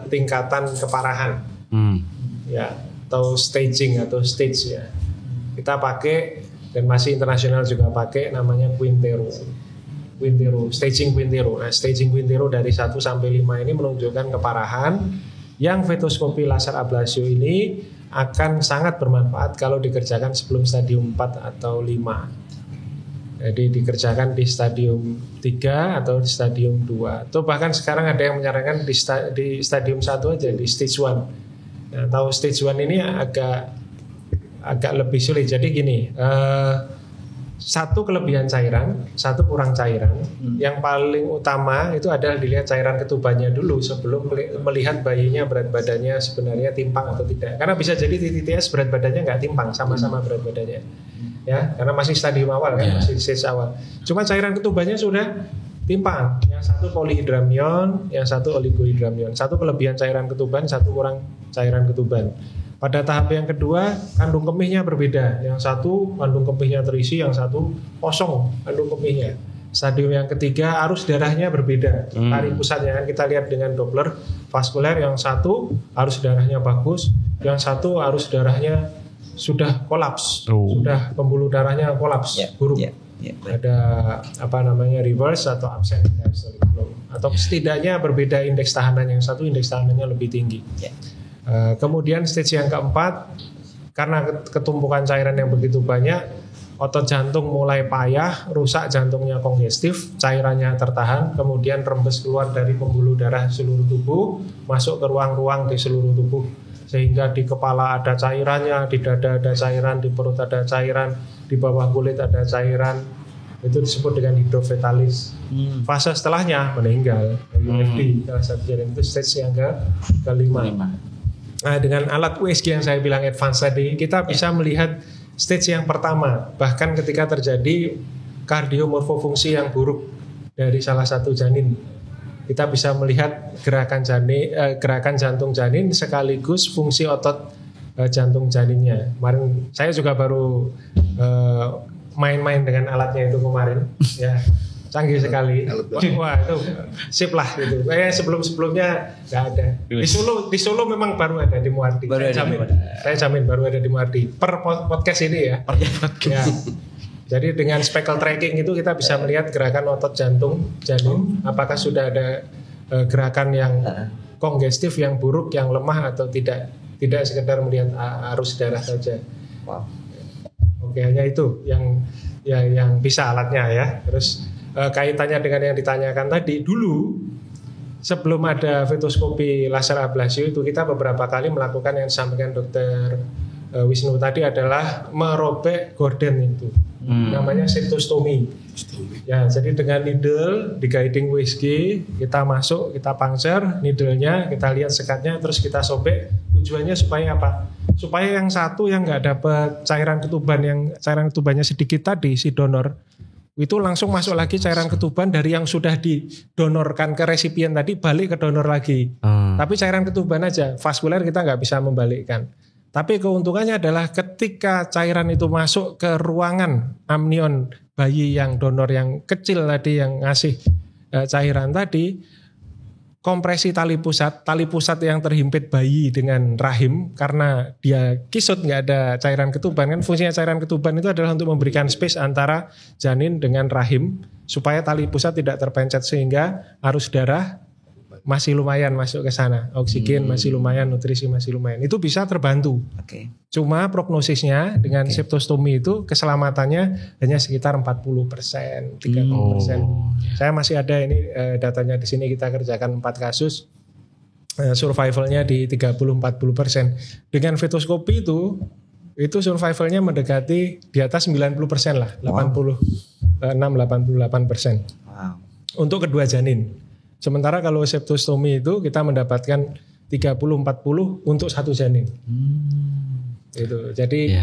tingkatan keparahan. Ya, atau staging atau stage ya. Kita pakai dan masih internasional juga pakai namanya Quintero, staging Quintero. Nah, staging Quintero dari 1 sampai 5 ini menunjukkan keparahan yang fetoskopi laser ablasio ini akan sangat bermanfaat kalau dikerjakan sebelum stadium 4 atau 5. Jadi dikerjakan di stadium 3 atau di stadium 2. Atau bahkan sekarang ada yang menyarankan di stadium 1 aja, di stage 1. Nah, tahu stage 1 ini agak lebih sulit. Jadi gini, 1 kelebihan cairan, 1 kurang cairan. Yang paling utama itu adalah dilihat cairan ketubannya dulu sebelum melihat bayinya berat badannya sebenarnya timpang atau tidak. Karena bisa jadi TTTS berat badannya nggak timpang, sama-sama berat badannya. Ya, karena masih stadium awal kan, masih stage awal. Cuma cairan ketubannya sudah timpang. Yang 1 polihidramnion, yang 1 oligohidramnion. 1 kelebihan cairan ketuban, 1 kurang cairan ketuban. Pada tahap yang kedua, kandung kemihnya berbeda. Yang 1 kandung kemihnya terisi, yang 1 kosong kandung kemihnya. Stadium yang ketiga, arus darahnya berbeda. Tarik pusatnya kan kita lihat dengan Doppler vaskuler. Yang 1 arus darahnya bagus, yang 1 arus darahnya sudah kolaps, sudah pembuluh darahnya kolaps, buruk. Ada reverse atau absent diastolic flow. Atau setidaknya berbeda indeks tahanan. Yang 1 indeks tahanannya lebih tinggi. Kemudian stage yang keempat, karena ketumpukan cairan yang begitu banyak, otot jantung mulai payah, rusak jantungnya kongestif, cairannya tertahan, kemudian rembes keluar dari pembuluh darah seluruh tubuh, masuk ke ruang-ruang di seluruh tubuh, sehingga di kepala ada cairannya, di dada ada cairan, di perut ada cairan, di bawah kulit ada cairan. Itu disebut dengan hidrofetalis. Fase setelahnya meninggal, UFD, itu stage yang kelima. Nah, dengan alat USG yang saya bilang advance tadi, kita bisa melihat stage yang pertama. Bahkan ketika terjadi kardiomorfofungsi yang buruk dari salah satu janin, kita bisa melihat gerakan jantung janin sekaligus fungsi otot jantung janinnya. Kemarin saya juga baru main-main dengan alatnya itu kemarin. Ya, canggih sekali. Wah itu sip lah gitu. Sebelum-sebelumnya nggak ada. Di Solo memang baru ada di Muardi. Saya jamin baru ada di Muardi. Per podcast ini ya. Ya. Jadi dengan speckle tracking itu kita bisa melihat gerakan otot jantung janin. Apakah sudah ada gerakan yang kongestif, yang buruk, yang lemah atau tidak. Tidak sekedar melihat arus darah saja. Wow. Oke, hanya itu yang bisa alatnya ya. Terus kaitannya dengan yang ditanyakan tadi, dulu sebelum ada fetoskopi laser ablasio itu kita beberapa kali melakukan yang disampaikan Dr. Wisnu tadi adalah merobek gorden itu, namanya septostomi. Ya, jadi dengan needle di guiding USG kita masuk, kita puncture needle-nya, kita lihat sekatnya, terus kita sobek. Tujuannya supaya apa? Supaya yang satu yang nggak dapat cairan ketubannya sedikit tadi si donor itu langsung masuk lagi cairan ketuban dari yang sudah didonorkan ke resipien tadi balik ke donor lagi. Tapi cairan ketuban aja, vaskuler kita nggak bisa membalikkan. Tapi keuntungannya adalah ketika cairan itu masuk ke ruangan amnion bayi yang donor yang kecil tadi yang ngasih cairan tadi, kompresi tali pusat yang terhimpit bayi dengan rahim karena dia kisut nggak ada cairan ketuban kan, fungsinya cairan ketuban itu adalah untuk memberikan space antara janin dengan rahim supaya tali pusat tidak terpencet sehingga arus darah masih lumayan masuk ke sana, oksigen masih lumayan, nutrisi masih lumayan, itu bisa terbantu. Cuma prognosisnya dengan septostomi itu keselamatannya hanya sekitar 40%, 30%. Saya masih ada ini datanya di sini, kita kerjakan 4 kasus, survivalnya di 30-40%. Dengan fetoskopi itu survivalnya mendekati di atas 90% lah, 86-88%. Untuk kedua janin. Sementara kalau septostomi itu kita mendapatkan 30-40 untuk satu janin. Itu. Jadi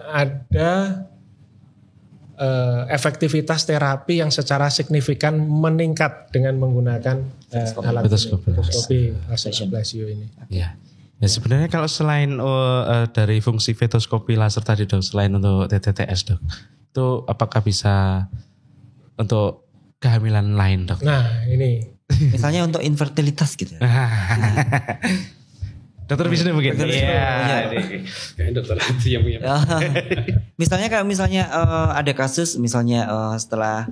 ada efektivitas terapi yang secara signifikan meningkat dengan menggunakan alat fetoskopi laser ablasio ini. Ya. Ya sebenarnya kalau selain dari fungsi fetoskopi laser tadi dok, selain untuk TTTS dok, itu apakah bisa untuk kehamilan lain dok? Nah ini misalnya untuk infertilitas gitu. Dokter Wisnu begitu. Iya. Kayaknya dokter hati yang punya. Misalnya ada kasus misalnya setelah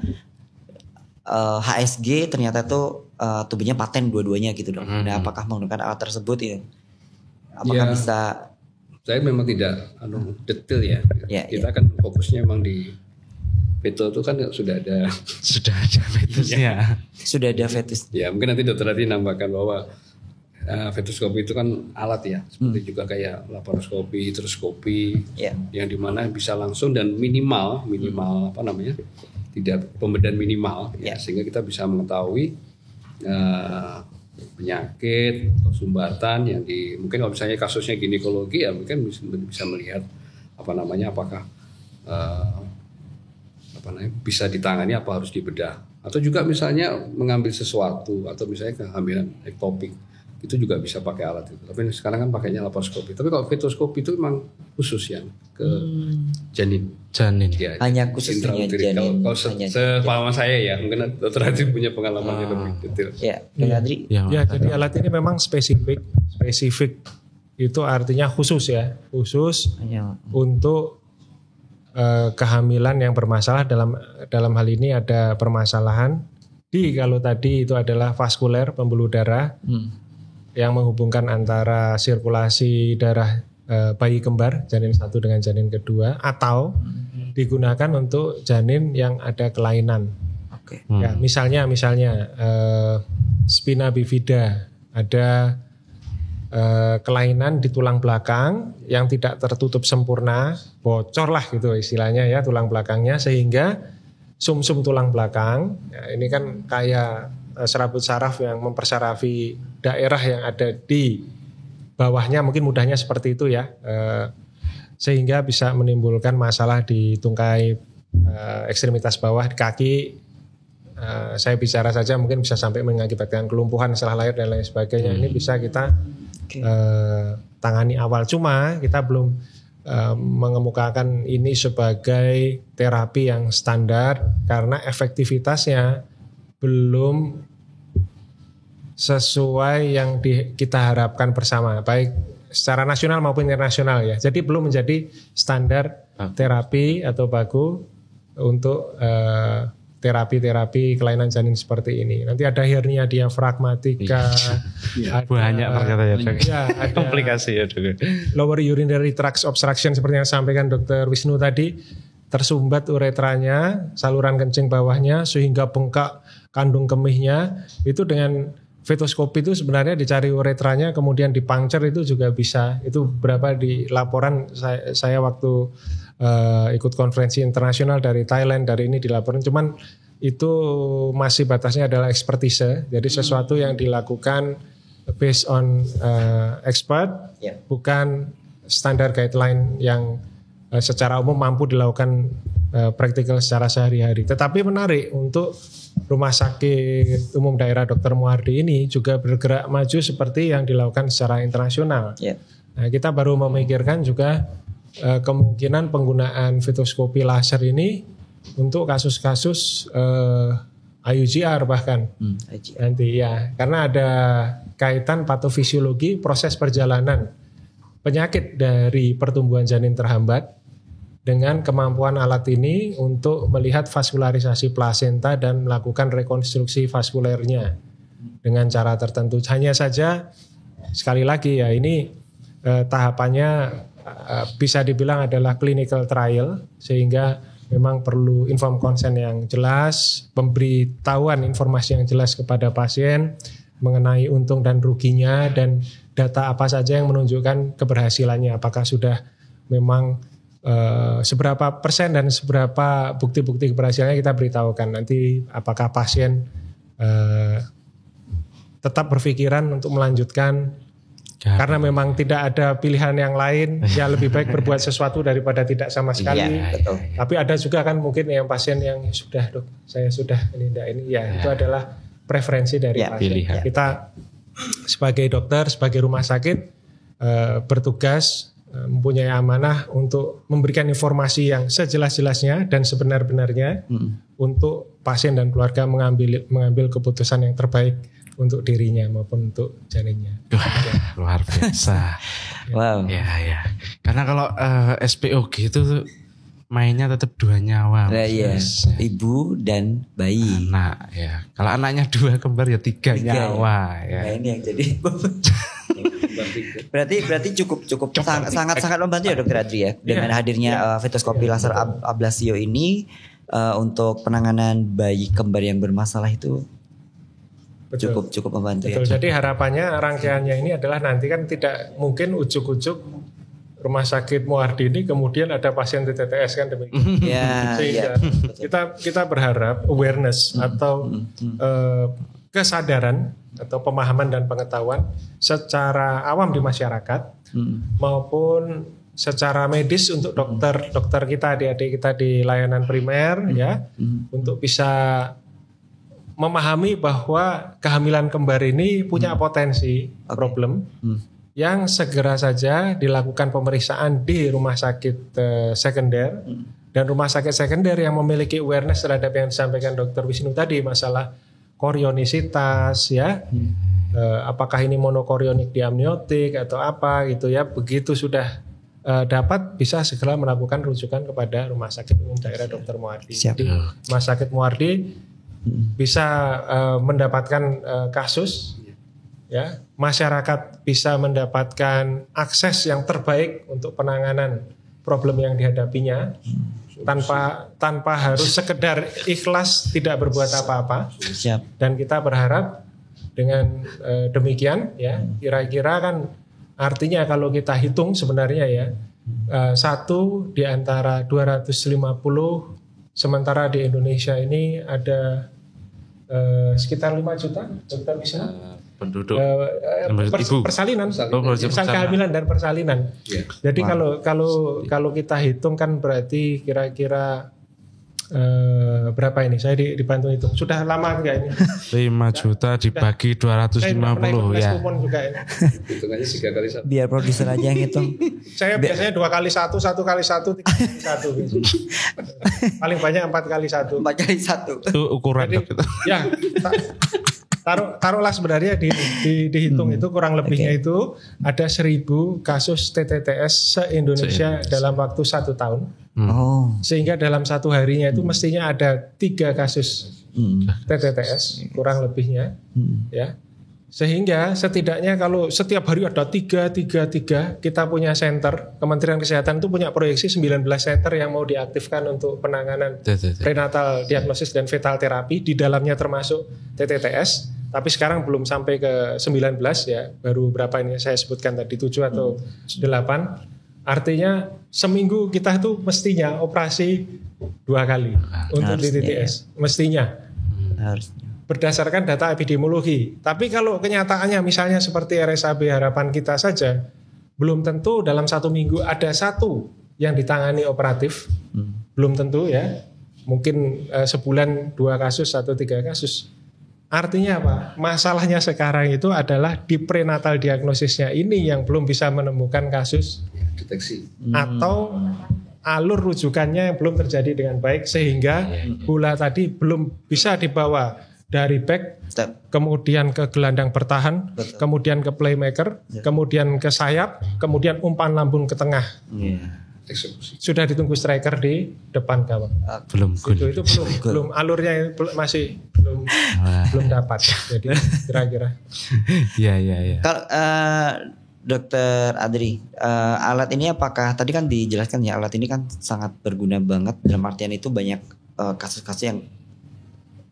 HSG ternyata tuh tubuhnya paten dua-duanya gitu dok. Nah apakah menggunakan alat tersebut ya? Apakah bisa? Saya memang tidak detail ya. Kita kan fokusnya memang di feto itu kan sudah ada fetusnya. Sudah ada fetus. Ya mungkin nanti dokter nanti nambahkan bahwa fetoskopi itu kan alat ya, seperti juga kayak laparoskopi, histeroskopi, yang dimana bisa langsung dan minimal tidak pembedahan minimal, sehingga kita bisa mengetahui penyakit atau sumbatan yang mungkin kalau misalnya kasusnya ginekologi ya mungkin bisa melihat apakah bisa ditangani apa harus dibedah, atau juga misalnya mengambil sesuatu atau misalnya kehamilan ektopik itu juga bisa pakai alat itu. Tapi sekarang kan pakainya laparoskopi. Tapi kalau fetoskopi itu memang khusus yang ke janin. Ya, hanya khusus janin. Kalau sepengalaman saya ya, mungkin dokter Adri punya pengalaman yang lebih detail. Ya, jadi alat ini memang spesifik itu artinya khusus ya, untuk kehamilan yang bermasalah. Dalam hal ini ada permasalahan kalau tadi itu adalah vaskuler, pembuluh darah yang menghubungkan antara sirkulasi darah bayi kembar janin satu dengan janin kedua, atau digunakan untuk janin yang ada kelainan. Ya, misalnya spina bifida, ada kelainan di tulang belakang yang tidak tertutup sempurna, bocor lah gitu istilahnya ya tulang belakangnya, sehingga sumsum tulang belakang, ya ini kan kayak serabut saraf yang mempersarafi daerah yang ada di bawahnya, mungkin mudahnya seperti itu ya, sehingga bisa menimbulkan masalah di tungkai ekstremitas bawah, di kaki. Saya bicara saja mungkin bisa sampai mengakibatkan kelumpuhan setelah lahir dan lain sebagainya. Ini bisa kita tangani awal. Cuma kita belum mengemukakan ini sebagai terapi yang standar karena efektivitasnya belum sesuai yang kita harapkan bersama, baik secara nasional maupun internasional ya. Jadi belum menjadi standar terapi atau baku untuk terapi-terapi kelainan janin seperti ini. Nanti ada hernia diafragmatika, banyak ternyata ya, ada komplikasi ya dok. Lower urinary tract obstruction seperti yang sampaikan Dr. Wisnu tadi, tersumbat uretranya, saluran kencing bawahnya sehingga bengkak kandung kemihnya. Itu dengan fetoskopi itu sebenarnya dicari uretranya kemudian dipuncture itu juga bisa. Itu berapa di laporan saya waktu ikut konferensi internasional dari Thailand, dari ini dilaporin, cuman itu masih batasnya adalah expertise, jadi sesuatu yang dilakukan based on expert, bukan standar guideline yang secara umum mampu dilakukan praktikal secara sehari-hari. Tetapi menarik untuk Rumah Sakit Umum Daerah Dr. Muardi ini juga bergerak maju seperti yang dilakukan secara internasional. Nah, kita baru memikirkan juga kemungkinan penggunaan fetoskopi laser ini untuk kasus-kasus IUGR bahkan nanti ya, karena ada kaitan patofisiologi proses perjalanan penyakit dari pertumbuhan janin terhambat dengan kemampuan alat ini untuk melihat vaskularisasi plasenta dan melakukan rekonstruksi vaskulernya dengan cara tertentu. Hanya saja sekali lagi ya, ini tahapannya bisa dibilang adalah clinical trial, sehingga memang perlu informed consent yang jelas, pemberitahuan informasi yang jelas kepada pasien mengenai untung dan ruginya dan data apa saja yang menunjukkan keberhasilannya, apakah sudah memang seberapa persen dan seberapa bukti-bukti keberhasilannya kita beritahukan. Nanti apakah pasien tetap berpikiran untuk melanjutkan karena memang tidak ada pilihan yang lain, ya lebih baik berbuat sesuatu daripada tidak sama sekali. Betul. Tapi ada juga kan mungkin yang pasien yang sudah, dok saya sudah ini itu adalah preferensi dari pasien. Pilihan. Kita sebagai dokter, sebagai rumah sakit bertugas, mempunyai amanah untuk memberikan informasi yang sejelas-jelasnya dan sebenar-benarnya untuk pasien dan keluarga mengambil keputusan yang terbaik untuk dirinya maupun untuk janinnya. Luar biasa. Wow. Ya. Karena kalau SPOG itu mainnya tetap 2 nyawa. Ibu dan bayi. Anak ya. Kalau anaknya 2 kembar ya 3 nyawa ya. Nah, ini yang jadi berarti cukup sangat membantu ya Dokter Adri ya dengan hadirnya fetoskopi laser ablasio ini untuk penanganan bayi kembar yang bermasalah itu. Betul. Cukup membantu. Betul. Ya. Jadi harapannya rangkaiannya ini adalah nanti kan tidak mungkin ujuk-ujuk Rumah Sakit Muardi ini kemudian ada pasien TTS kan demikian. Sehingga kita berharap awareness atau kesadaran atau pemahaman dan pengetahuan secara awam di masyarakat maupun secara medis untuk dokter kita, adik-adik kita di layanan primer untuk bisa memahami bahwa kehamilan kembar ini punya potensi problem yang segera saja dilakukan pemeriksaan di rumah sakit sekunder dan rumah sakit sekunder yang memiliki awareness terhadap yang disampaikan Dr. Wisnu tadi, masalah korionisitas ya, apakah ini monokorionik diamniotik atau apa gitu ya, begitu sudah dapat bisa segera melakukan rujukan kepada Rumah Sakit Umum Daerah Dr. Muardi. Jadi Rumah Sakit Muardi bisa mendapatkan kasus ya, masyarakat bisa mendapatkan akses yang terbaik untuk penanganan problem yang dihadapinya tanpa harus sekedar ikhlas tidak berbuat apa-apa. Dan kita berharap dengan demikian ya, kira-kira kan artinya kalau kita hitung sebenarnya ya, 1 di antara 250, sementara di Indonesia ini ada sekitar 5 juta dokter bisa penduduk persalinan, kehamilan dan persalinan. Jadi kalau kita hitung kan berarti kira-kira berapa ini? Saya dibantu hitung. Sudah lama enggak ini? 5 juta dibagi 250 ya. Juga ini. Hitungannya 3 kali 1. Biar produser aja yang hitung. Saya biasanya 2 kali 1, 1 kali 1, 3 kali 1. Paling banyak 4 kali 1. 4 kali 1. Itu ukuran. Jadi, ya, taruhlah sebenarnya dihitung itu kurang lebihnya itu ada 1000 kasus TTTS se-Indonesia dalam waktu 1 tahun. Sehingga dalam 1 harinya itu mestinya ada 3 kasus TTTS kurang lebihnya, ya. Sehingga setidaknya kalau setiap hari ada 3, kita punya center, Kementerian Kesehatan itu punya proyeksi 19 center yang mau diaktifkan untuk penanganan prenatal diagnosis dan fetal terapi, di dalamnya termasuk TTTS. Tapi sekarang belum sampai ke 19 ya, baru berapa ini saya sebutkan tadi 7 atau 8. Artinya seminggu kita tuh mestinya operasi 2 kali untuk TTTS, mestinya. Harusnya. Berdasarkan data epidemiologi. Tapi kalau kenyataannya misalnya seperti RSAB harapan kita saja, belum tentu dalam 1 minggu ada 1 yang ditangani operatif. Belum tentu ya. Mungkin sebulan 2 kasus atau 3 kasus. Artinya apa? Masalahnya sekarang itu adalah di prenatal diagnosisnya ini yang belum bisa menemukan kasus deteksi. Atau alur rujukannya yang belum terjadi dengan baik, sehingga gula tadi belum bisa dibawa dari back, kemudian ke gelandang bertahan, kemudian ke playmaker, kemudian ke sayap, kemudian umpan lambung ke tengah. Sudah ditunggu striker di depan gawang. Itu belum alurnya masih belum dapat. Jadi kira-kira. Ya. Kalau Dokter Adri, alat ini apakah tadi kan dijelaskan ya, alat ini kan sangat berguna banget dalam artian itu banyak kasus-kasus yang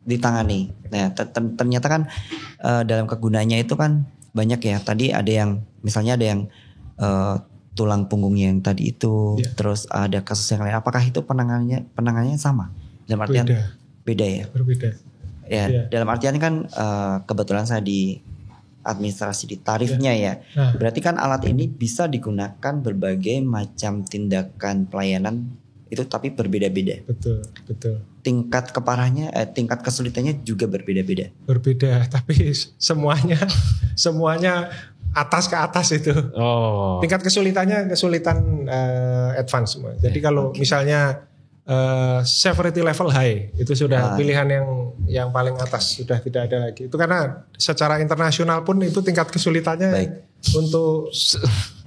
ditangani. Nah, ternyata kan dalam kegunaannya itu kan banyak ya. Tadi ada yang misalnya ada yang tulang punggungnya yang tadi itu, terus ada kasus yang lain. Apakah itu penanganannya sama? Dalam artian beda ya? Berbeda. Ya, dalam artian kan kebetulan saya di administrasi di tarifnya ya. Berarti kan alat ini bisa digunakan berbagai macam tindakan pelayanan itu, tapi berbeda-beda. Betul. Tingkat keparahnya, tingkat kesulitannya juga berbeda-beda. Berbeda, tapi semuanya atas ke atas itu. Tingkat kesulitannya kesulitan advance semua. Jadi kalau misalnya severity level high itu sudah pilihan yang paling atas, sudah tidak ada lagi. Itu karena secara internasional pun itu tingkat kesulitannya untuk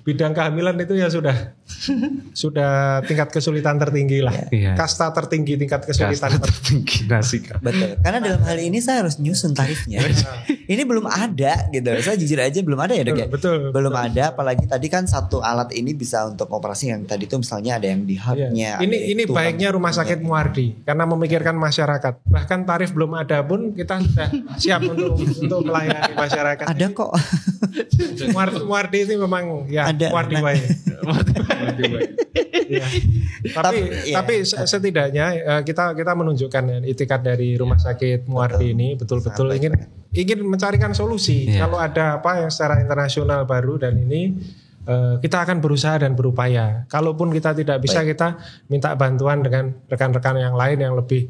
bidang kehamilan itu ya sudah tingkat kesulitan tertinggi lah. Kasta tertinggi tingkat kesulitan tertinggi. Betul. Karena dalam hal ini saya harus nyusun tarifnya. Ini belum ada gitu. Saya jujur aja belum ada ya Dok ya. Betul. Belum ada, apalagi tadi kan satu alat ini bisa untuk operasi yang tadi itu misalnya ada yang di hubnya. Ini baiknya Rumah Sakit Muardi karena memikirkan masyarakat. Bahkan tarif belum ada pun kita sudah siap untuk melayani masyarakat. Ada kok. Muardi itu memang ya ada. Muardi baik. Tapi setidaknya kita menunjukkan itikat dari Rumah Sakit Muardi ini betul-betul ingin mencarikan solusi. Kalau ada apa yang secara internasional baru dan ini kita akan berusaha dan berupaya. Kalaupun kita tidak bisa, kita minta bantuan dengan rekan-rekan yang lain yang lebih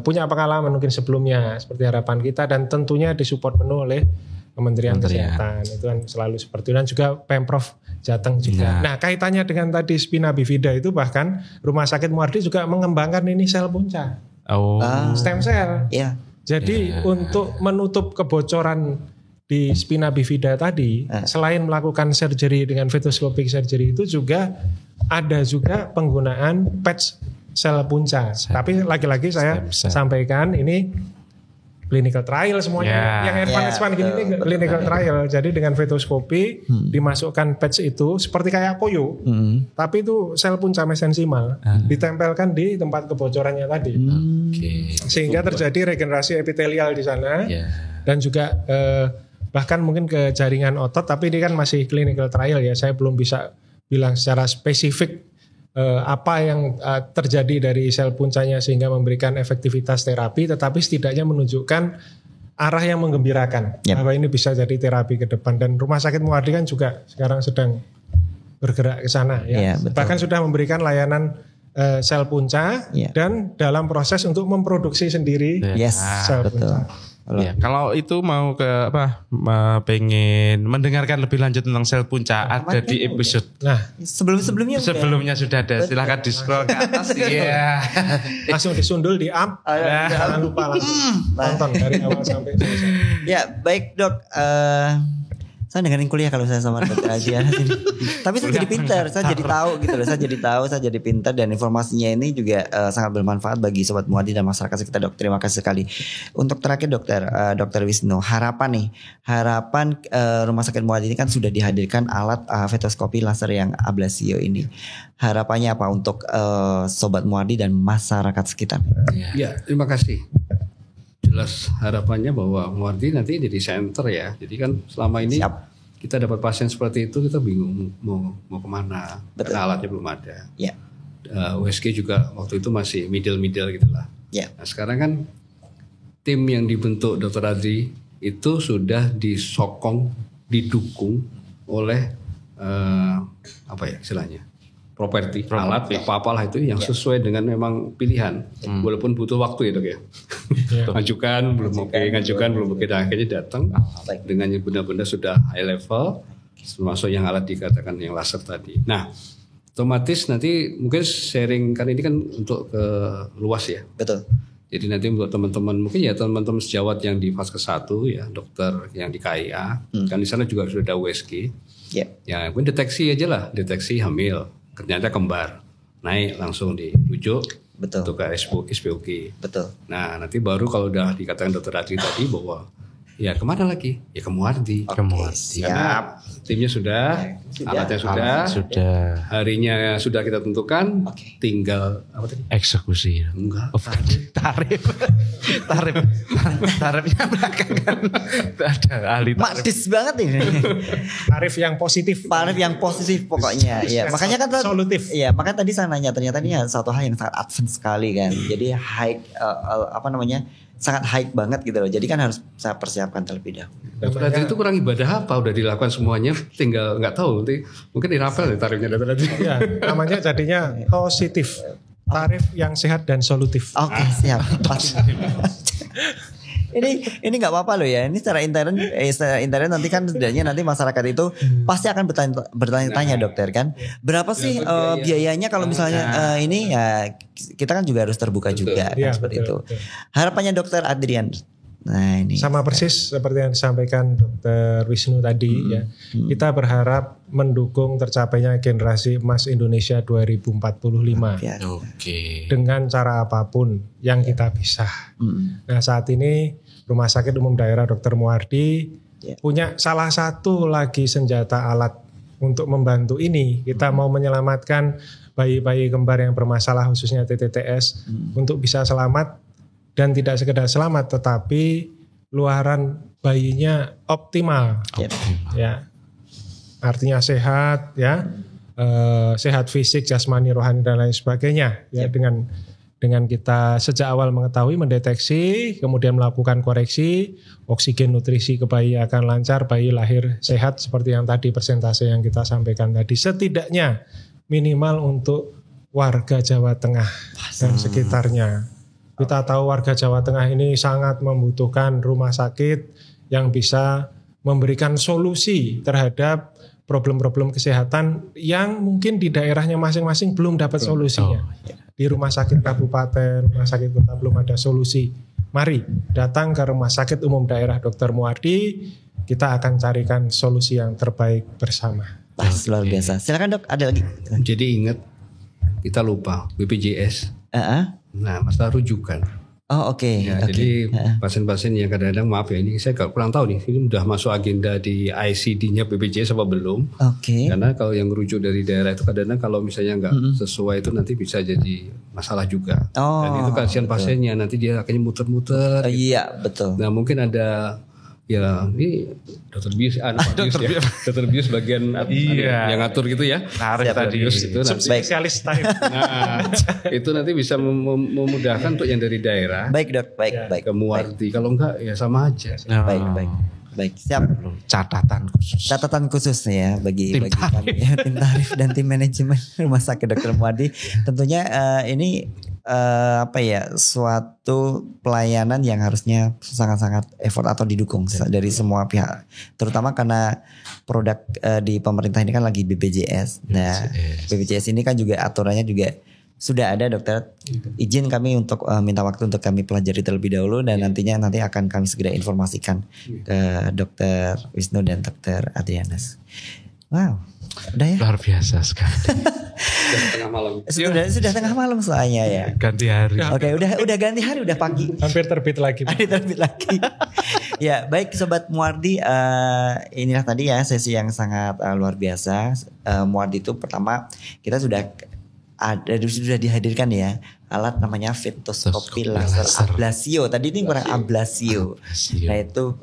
punya pengalaman mungkin sebelumnya seperti harapan kita, dan tentunya disupport penuh oleh Kementerian Kesehatan. Itu kan selalu seperti itu, dan juga Pemprov Jateng juga. Nah, kaitannya dengan tadi Spina Bifida itu, bahkan Rumah Sakit Muardi juga mengembangkan ini sel punca. Stem cell. Jadi untuk menutup kebocoran di Spina Bifida tadi, selain melakukan surgery dengan fetoscopic surgery, itu juga ada juga penggunaan patch sel punca. Tapi lagi-lagi saya sampaikan ini clinical trial semuanya. Yang advance gini ini clinical trial. Jadi dengan fetoskopi dimasukkan patch itu seperti kayak koyo, tapi itu sel punca mesensimal ditempelkan di tempat kebocorannya tadi, sehingga terjadi regenerasi epitelial di sana, dan juga bahkan mungkin ke jaringan otot. Tapi ini kan masih clinical trial ya, saya belum bisa bilang secara spesifik apa yang terjadi dari sel puncanya sehingga memberikan efektivitas terapi, tetapi setidaknya menunjukkan arah yang menggembirakan bahwa ini bisa jadi terapi ke depan. Dan Rumah Sakit Muardi kan juga sekarang sedang bergerak ke sana ya. Bahkan sudah memberikan layanan sel punca dan dalam proses untuk memproduksi sendiri sel punca. Ya, kalau itu mau ke pengen mendengarkan lebih lanjut tentang sel punca ada di episode. Nah, sebelumnya sudah ada. Silahkan di scroll ke atas. Iya. Langsung disundul di up. Jangan lupa langsung tonton dari awal sampai selesai. Ya, baik Dok. Saya dengerin kuliah kalau saya sama Dokter Aji. Tapi saya jadi pintar, saya jadi tahu gitu loh. Saya jadi pintar dan informasinya ini juga sangat bermanfaat bagi Sobat Muardi dan masyarakat sekitar, Dok. Terima kasih sekali. Untuk terakhir Dokter Wisnu, harapan Rumah Sakit Muardi ini kan sudah dihadirkan alat fetoskopi laser yang ablasio ini. Harapannya apa untuk Sobat Muardi dan masyarakat sekitar? Ya, terima kasih. Jelas harapannya bahwa Muardi nanti jadi center ya. Jadi kan selama ini kita dapat pasien seperti itu kita bingung mau kemana. Karena alatnya belum ada. USG juga waktu itu masih middle gitulah. Nah sekarang kan tim yang dibentuk Dr. Adri itu sudah disokong, didukung oleh istilahnya properti alat apalah itu yang sesuai dengan memang pilihan. Walaupun butuh waktu ya Dok ya. Ngajukan belum oke, dan akhirnya datang dengan yang benar-benar sudah high level, termasuk yang alat dikatakan yang laser tadi. Nah, otomatis nanti mungkin sharing kan ini kan untuk luas ya. Betul. Jadi nanti buat teman-teman mungkin ya teman-teman sejawat yang di fase 1 ya, dokter yang di KIA, kan di sana juga sudah ada USG. Ya, mungkin deteksi hamil. Ternyata kembar, naik langsung dirujuk untuk ke SPOG. Betul. Nah nanti baru kalau udah dikatakan Dokter Adri tadi bahwa ya kemana lagi? Ya ke Muardi. Karena timnya sudah, alatnya sudah, harinya sudah kita tentukan, tinggal apa tadi? Eksekusi. Enggak. Tarifnya belakangan. Ada ahli tarif. Makdis banget ini. Tarif yang positif pokoknya. Ya, makanya kan solutif. Iya, makanya tadi saya nanya ternyata ini satu hal yang sangat advance sekali kan. Jadi high sangat high banget gitu loh. Jadi kan harus saya persiapkan terlebih dahulu. Dokter Adri itu kurang ibadah apa? Udah dilakukan semuanya, tinggal nggak tahu. Nanti mungkin dirapel tarifnya Dokter Adri. Ya, namanya jadinya positif. Tarif yang sehat dan solutif. Oke, siap. Ini nggak apa-apa loh ya. Ini secara intern nanti kan setidaknya nanti masyarakat itu pasti akan bertanya-tanya dokter kan. Berapa sih biayanya kalau misalnya ini ya kita kan juga harus terbuka juga kan, seperti itu. Harapannya Dokter Adrian. Nah ini sama persis seperti yang disampaikan Dokter Wisnu tadi ya. Kita berharap mendukung tercapainya generasi emas Indonesia 2045. Dengan cara apapun yang kita bisa. Nah saat ini Rumah Sakit Umum Daerah Dr. Muardi punya salah satu lagi senjata alat untuk membantu ini. Kita mau menyelamatkan bayi-bayi kembar yang bermasalah khususnya TTTS untuk bisa selamat. Dan tidak sekedar selamat, tetapi luaran bayinya optimal, ya, artinya sehat, ya, sehat fisik, jasmani, rohani dan lain sebagainya. Ya, dengan kita sejak awal mengetahui, mendeteksi, kemudian melakukan koreksi, oksigen, nutrisi ke bayi akan lancar, bayi lahir sehat seperti yang tadi persentase yang kita sampaikan tadi. Setidaknya minimal untuk warga Jawa Tengah dan sekitarnya. Kita tahu warga Jawa Tengah ini sangat membutuhkan rumah sakit yang bisa memberikan solusi terhadap problem-problem kesehatan yang mungkin di daerahnya masing-masing belum dapat solusinya. Di rumah sakit kabupaten, rumah sakit kota belum ada solusi. Mari datang ke Rumah Sakit Umum Daerah Dr. Muardi, kita akan carikan solusi yang terbaik bersama. Luar biasa. Silakan Dok, ada lagi. Jadi ingat, kita lupa BPJS. Nah, masalah rujukan. Oh oke. Ya, jadi pasien-pasien yang kadang-kadang maaf ya, ini saya kurang tahu nih, ini udah masuk agenda di ICD-nya BPJS apa belum? Karena kalau yang rujuk dari daerah itu kadang-kadang kalau misalnya nggak sesuai itu nanti bisa jadi masalah juga. Dan itu kasihan pasiennya, nanti dia akhirnya muter-muter. Iya betul. Nah mungkin ada ya ini dokter bius bagian yang ngatur gitu ya. Tarif tadi itu nanti spesialis tarif. Nah, itu nanti bisa memudahkan untuk yang dari daerah. Baik Dok, baik. Ke Muardi. Kalau enggak ya sama aja. Baik. baik. Siap. Catatan khusus ya bagi kami ya, tim tarif dan tim manajemen Rumah Sakit Dr. Muardi. Tentunya ini suatu pelayanan yang harusnya sangat-sangat effort atau didukung dari semua pihak. Terutama karena produk di pemerintah ini kan lagi BPJS. Nah, BPJS ini kan juga aturannya juga sudah ada, dokter. Izin kami untuk minta waktu untuk kami pelajari terlebih dahulu dan nanti akan kami segera informasikan ke Dokter Wisnu dan Dokter Adrianus. Wow, udah ya? Luar biasa sekali. Sudah tengah malam soalnya ya. Ganti hari. Oke, udah ganti hari, udah pagi. Hampir terbit lagi. Ya, baik Sobat Muardi, inilah tadi ya sesi yang sangat luar biasa. Muardi itu pertama kita sudah dihadirkan ya alat namanya fetoskopi laser ablasio. Tadi ini kurang ablasio. Nah itu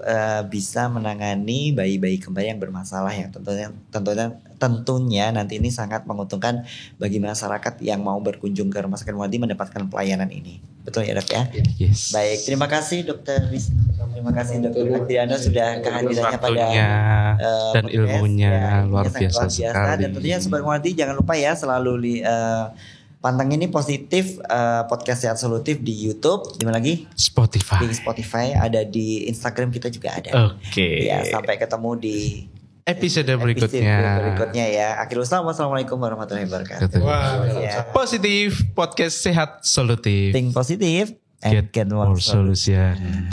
bisa menangani bayi-bayi kembar yang bermasalah yang tentunya nanti ini sangat menguntungkan bagi masyarakat yang mau berkunjung ke Rumah Sakit Muardi mendapatkan pelayanan ini. Betul ya dok ya? Yes. Baik, terima kasih Dokter Wisnu. Terima kasih Dokter Adriano sudah kehadirannya pada dan ilmunya luar biasa sekali. Dan tentunya Sobat Muardi jangan lupa ya selalu pantang ini positif podcast Sehat Solutif di YouTube, di mana lagi? Spotify. Di Spotify, ada di Instagram kita juga ada. Oke. Ya, sampai ketemu di episode berikutnya ya. Akhirul salam, wassalamualaikum warahmatullahi wabarakatuh. Positif podcast Sehat Solutif. Think positive and get more solution.